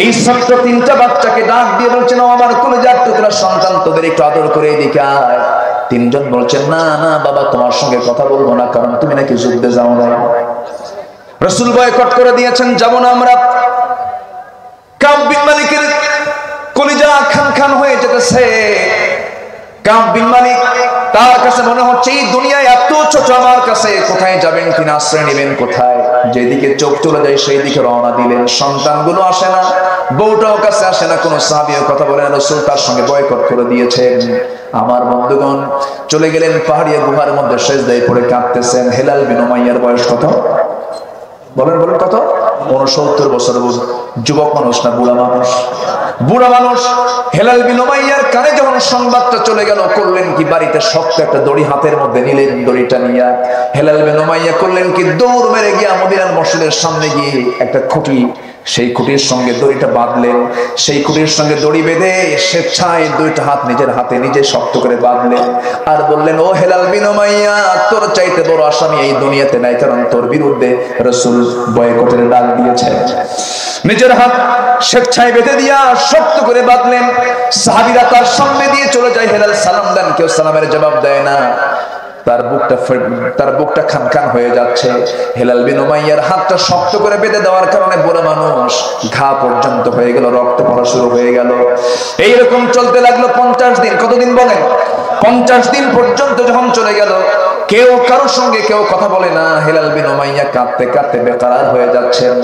Speaker 1: এই ছোট্ট 3টা বাচ্চাকে ডাক দিয়ে বলছেন, আমার কলিজার টুকরা সন্তান, তোদের একটু আদর করে এদিকে আয়। 3 জন বলছেন, না না বাবা, তোমার সঙ্গে কথা বলবো না, কারণ তুমি নাকি যুদ্ধে যাও না। রাসূল বয়কট করে দিয়েছেন, যাব না আমরা। কাব বিন মালিকের কলিজা খান খান হয়ে যেতেছে। কাব বিন মালিক তার কাছে মনে হচ্ছে এই দুনিয়ায় এত ছোট আমার কাছে, কোথায় যাবেন কিনা, আশ্রয় নেবেন কোথায়। যেদিকে চোখ চলে যায় সেই দিকে রওনা দিলেন। সন্তানগুলো আসে না, বউটাও কাছে আসে না, কোনো সাহাবীও কথা বলে না, রাসূল তার সঙ্গে বয়কট করে দিয়েছেন। আমার বন্ধুগণ চলে গেলেন পাহাড়িয়া গুহার মধ্যে, সেজদায় পড়ে কাঁদতেছেন। হেলাল বিন উমাইয়ার বয়স কত? বলেন বলেন কত? 69 বছর। যুবক মানুষ না বুড়া মানুষ? বুড়া মানুষ। হেলাল বিন উমাইয়ার কানে যখন সংবাদটা চলে গেল, করলেন কি, বাড়িতে শক্ত একটা দড়ি হাতের মধ্যে নিলেন। দড়িটা নিয়ে হেলাল বিন উমাইয়া করলেন কি, দৌড় মেরে গিয়ে মদিনার মসজিদের সামনে গিয়ে একটা খুঁটি, সেই খুঁটির সঙ্গে দড়িটা বাঁধলেন। সেই খুঁটির সঙ্গে দড়ি বেঁধে স্বেচ্ছায় দুইটা হাত নিজের হাতে নিজে শক্ত করে বাঁধলেন। আর বললেন, ও হেলাল বিন উমাইয়া, তোর চাইতে বড় আসামি এই দুনিয়াতে নাই, কারণ তোর বিরুদ্ধে রাসূল বয়কটের ডাক দিয়েছে। নিজের হাত স্বেচ্ছায় বেঁধে দিয়া শক্ত করে বাঁধলেন। সাহাবীরা তার সামনে দিয়ে চলে যায়। হেলাল সালাম দেন, কেউ সালামের জবাব দেয় না। তার বুকটা খানখান হয়ে যাচ্ছে। হেলাল বিন উমাইয়ার হাতটা শক্ত করে বেঁধে দেওয়ার কারণে বুড়া মানুষ, ঘা পর্যন্ত হয়ে গেল, রক্ত পড়া শুরু হয়ে গেল। এইরকম চলতে লাগলো 50 দিন। কতদিন বলেন? 50 দিন পর্যন্ত যখন চলে গেল, কেউ কারোর সঙ্গে কেউ কথা বলে না। হেলাল বিন উমাইয়া কাঁদতে কাঁদতে বেকারার হয়ে যাচ্ছেন।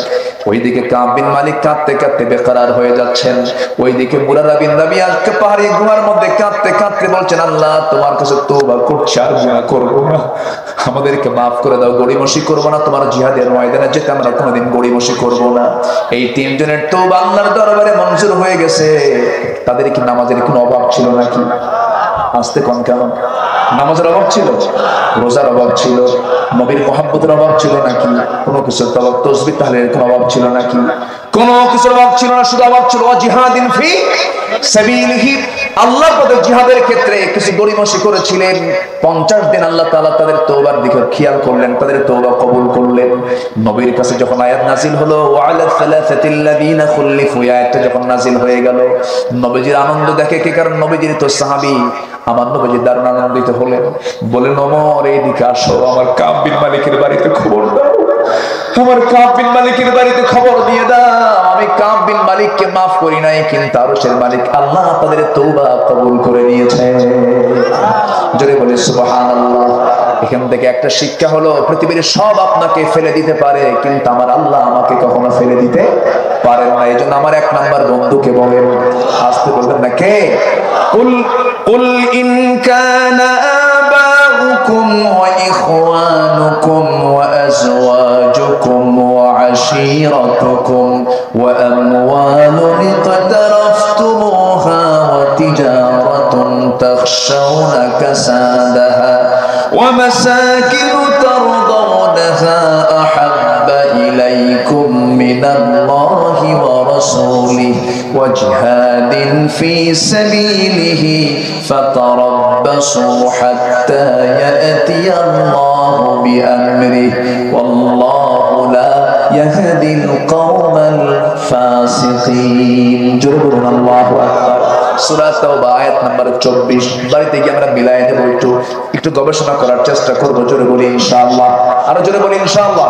Speaker 1: ওইদিকে কাব বিন মালিক কাঁদতে কাঁদতে বেকারার হয়ে যাচ্ছেন। ওইদিকে মুরারা বিন রাবিয়া আজকে পাহাড়ি গুহার মধ্যে কাঁদতে কাঁদতে বলছেন, আল্লাহ তোমার কাছে তওবা করছি, আর গুনাহ করব না, আমাদেরকে মাফ করে দাও, গড়িমসি করব না, তোমার জিহাদের ময়দানে যেতে আমরা কোনোদিন গড়িমসি করব না। এই তিনজনের তওবা আল্লাহর দরবারে মঞ্জুর হয়ে গেছে। তাদের কি নামাজের কোনো অভাব ছিল নাকি? আসতে কোন কেমন? নামাজের অভাব ছিল? রোজার অভাব ছিল? নবীর মুহাব্বতের অভাব ছিল নাকি? কোনো কিছুর তাসবিহ তাহলিলের কোনো অভাব ছিল নাকি? কোনো কিছুর অভাব ছিল না। শুধু অভাব ছিল জিহাদিন ফি সাবিলিহি, আল্লাহর পথে জিহাদের ক্ষেত্রে কিছু গড়িমসি করেছিলেন। 50 দিন আল্লাহ তাআলা তাদের তওবার দিকে খেয়াল করলেন, তাদের তওবা কবুল করলেন। নবীর কাছে যখন আয়াত নাযিল হলো, ওয়া আলা সালাসাতিল্লাযিনা খুল্লিফু, আয়াতটা যখন নাযিল হয়ে গেল, নবীজির আনন্দ দেখে কে, কারণ নবীজির তো সাহাবী। আমার নবীজি দারুণ আনন্দিত হলেন। বলেন, ওমর এইদিকে আসো, আমার কাব বিন মালিকের বাড়িতে খবর দাও, আমার কাব বিন মালিকের বাড়িতে খবর দিয়ে দাও। আমি কাব বিন মালিককে মাফ করি নাই, কিন্তু আরশের মালিক আল্লাহ তাদের তওবা কবুল করে নিয়েছে। জোরে বলে সুবহানাল্লাহ। এখান থেকে একটা শিক্ষা হলো, পৃথিবীর সব আপনাকে ফেলে দিতে পারে, কিন্তু আমার আল্লাহ আমাকে কখনো ফেলে দিতে পারেন না। এইজন্য আমার 1 নাম্বার বন্ধুকে বলেন, আসতে বলবেন না, কে? কুল ইন কানা আবাউকুম ওয়া ইখওয়ানুকুম ওয়া আজওয়াজুকুম ওয়া আশীরাতুকুম ওয়া আমওয়ালুন ইqtaraftumuha ওয়া তিজারাতুন তাখশাউনা কাসাদাহা ওয়া মাসাকিন তারদাউনাহা আহাব্বা ইলাইকুম মিনাল্লাহি ওয়া রাসূলিহি ওয়া জিহাদিন ফি সাবিলিহি ফাতারাব্বাসু হাত্তা ইয়াতিয়াল্লাহু বিআমরিহি ওয়াল্লাহু লা ইয়াহদিল কওমাল ফাসিকিন। জোরে বলুন আল্লাহু আকবার। সূরা তাওবা আয়াত নাম্বার 24। বাড়িতে গিয়ে আমরা মিলাই নেব, একটু গবেষণা করার চেষ্টা করব। জোরে বলি ইনশাআল্লাহ। আরো জোরে বলি ইনশাআল্লাহ।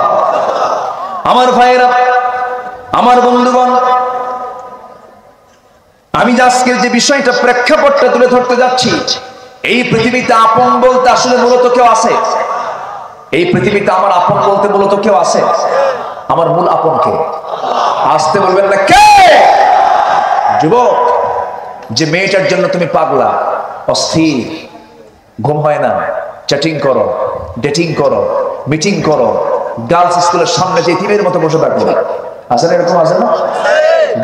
Speaker 1: আমার ভাইয়েরা, আমার বন্ধুগণ, আমি আজকে যে বিষয়টা প্রেক্ষাপটটা তুলে ধরতে যাচ্ছি, এই পৃথিবীতে আপন বলতে আসলে মূলত কেউ আছে? এই পৃথিবীতে আমার আপন বলতে মূলত কেউ আছে? আমার মূল আপন কে? আসতে বলবেন না, কে? যুবক, যে মেয়েটার জন্য তুমি পাগলা, অস্থির, ঘুম হয় না, চ্যাটিং করো, ডেটিং করো, মিটিং করো, গার্লস স্কুলের সামনে যে এতিমের মতো বসে থাকো, আছে না? এরকম আছে না?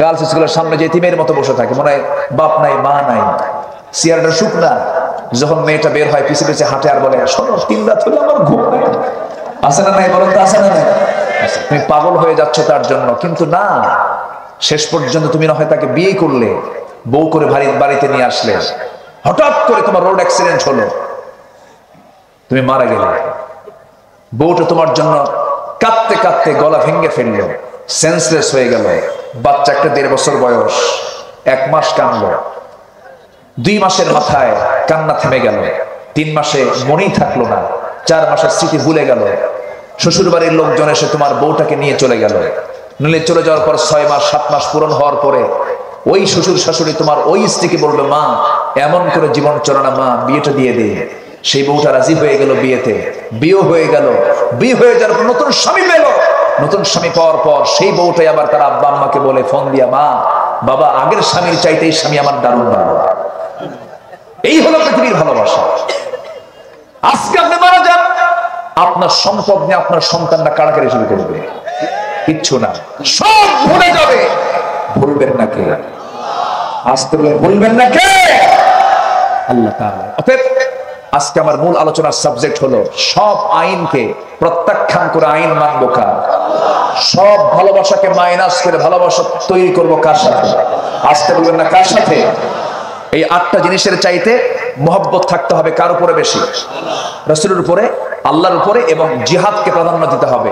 Speaker 1: গার্লস স্কুলের সামনে যে এতিমের মতো বসে থাকে, মনে হয় বাপ নাই মা নাই, চেয়ারটা শুকনা। যখন মেয়েটা বের হয় পিছে পিছে হাঁটে আর বলে, শোনো 3 রাত হলে আমার ঘুম নাই। আছে না নাই? বলেন তো, আছে না নাই? তুমি পাগল হয়ে যাচ্ছ তার জন্য, কিন্তু না, শেষ পর্যন্ত তুমি না হয় তাকে বিয়ে করলে, বউ করে বাড়িতে নিয়ে আসলে, হঠাৎ করে তোমার রোড অ্যাক্সিডেন্ট হলো, তুমি মারা গেলে, বউটা তোমার জন্য কাঁদতে কাঁদতে গলা ভেঙে ফেললো, সেন্সলেস হয়ে গেল। বাচ্চা একটা 1.5 বছর বয়স, 1 মাস কাঁদলো, 2 মাসের মাথায় কান্না থেমে গেল, 3 মাসে মনেই থাকলো না, 4 মাসের স্মৃতি ভুলে গেল। শ্বশুর বাড়ির লোকজন এসে তোমার বউটাকে নিয়ে চলে গেল। নিলে চলে যাওয়ার পর 6 মাস 7 মাস পূরণ হওয়ার পরে ওই শ্বশুর শাশুড়ি তোমার ওই স্ত্রীকে বলবে, মা এমন করে জীবন চলানা মা বিয়েটা দিয়ে দে। সেই বউটা রাজি হয়ে গেল বিয়েতে, বিয়ে হয়ে গেল। বিয়ে হয়ে যাওয়ার পর নতুন স্বামী পেল। নতুন স্বামী পাওয়ার পর সেই বউটাই আবার তার আব্বা আম্মাকে বলে ফোন দিয়া, মা বাবা আগের স্বামীর চাইতে এই স্বামী আমার দারুণ ভালো। এই হলো পৃথিবীর ভালোবাসা। আজকে আপনি মারা যান, আপনার সম্পদ নিয়ে আপনার সন্তানরা কাড়াকাড়ি শুরু করবে, কিচ্ছু না, সব ভুলে যাবে। ভুলবেন না কে? আসতে বলে ভুলবেন না কে? আল্লাহ তাআলা। অতএব আজকে আমার মূল আলোচনার সাবজেক্ট হলো সব আইনকে প্রত্যাখ্যান করে আইন মানব কার? সব ভালোবাসাকে মাইনাস করে ভালোবাসা তৈরি করব কার সাথে? আসতে বলবেন না কার সাথে? এই 8টা জিনিসের চাইতে মহব্বত থাকতে হবে কার উপরে বেশি? রাসূলের উপরে, আল্লাহর উপরে, এবং জিহাদকে প্রাধান্য দিতে হবে।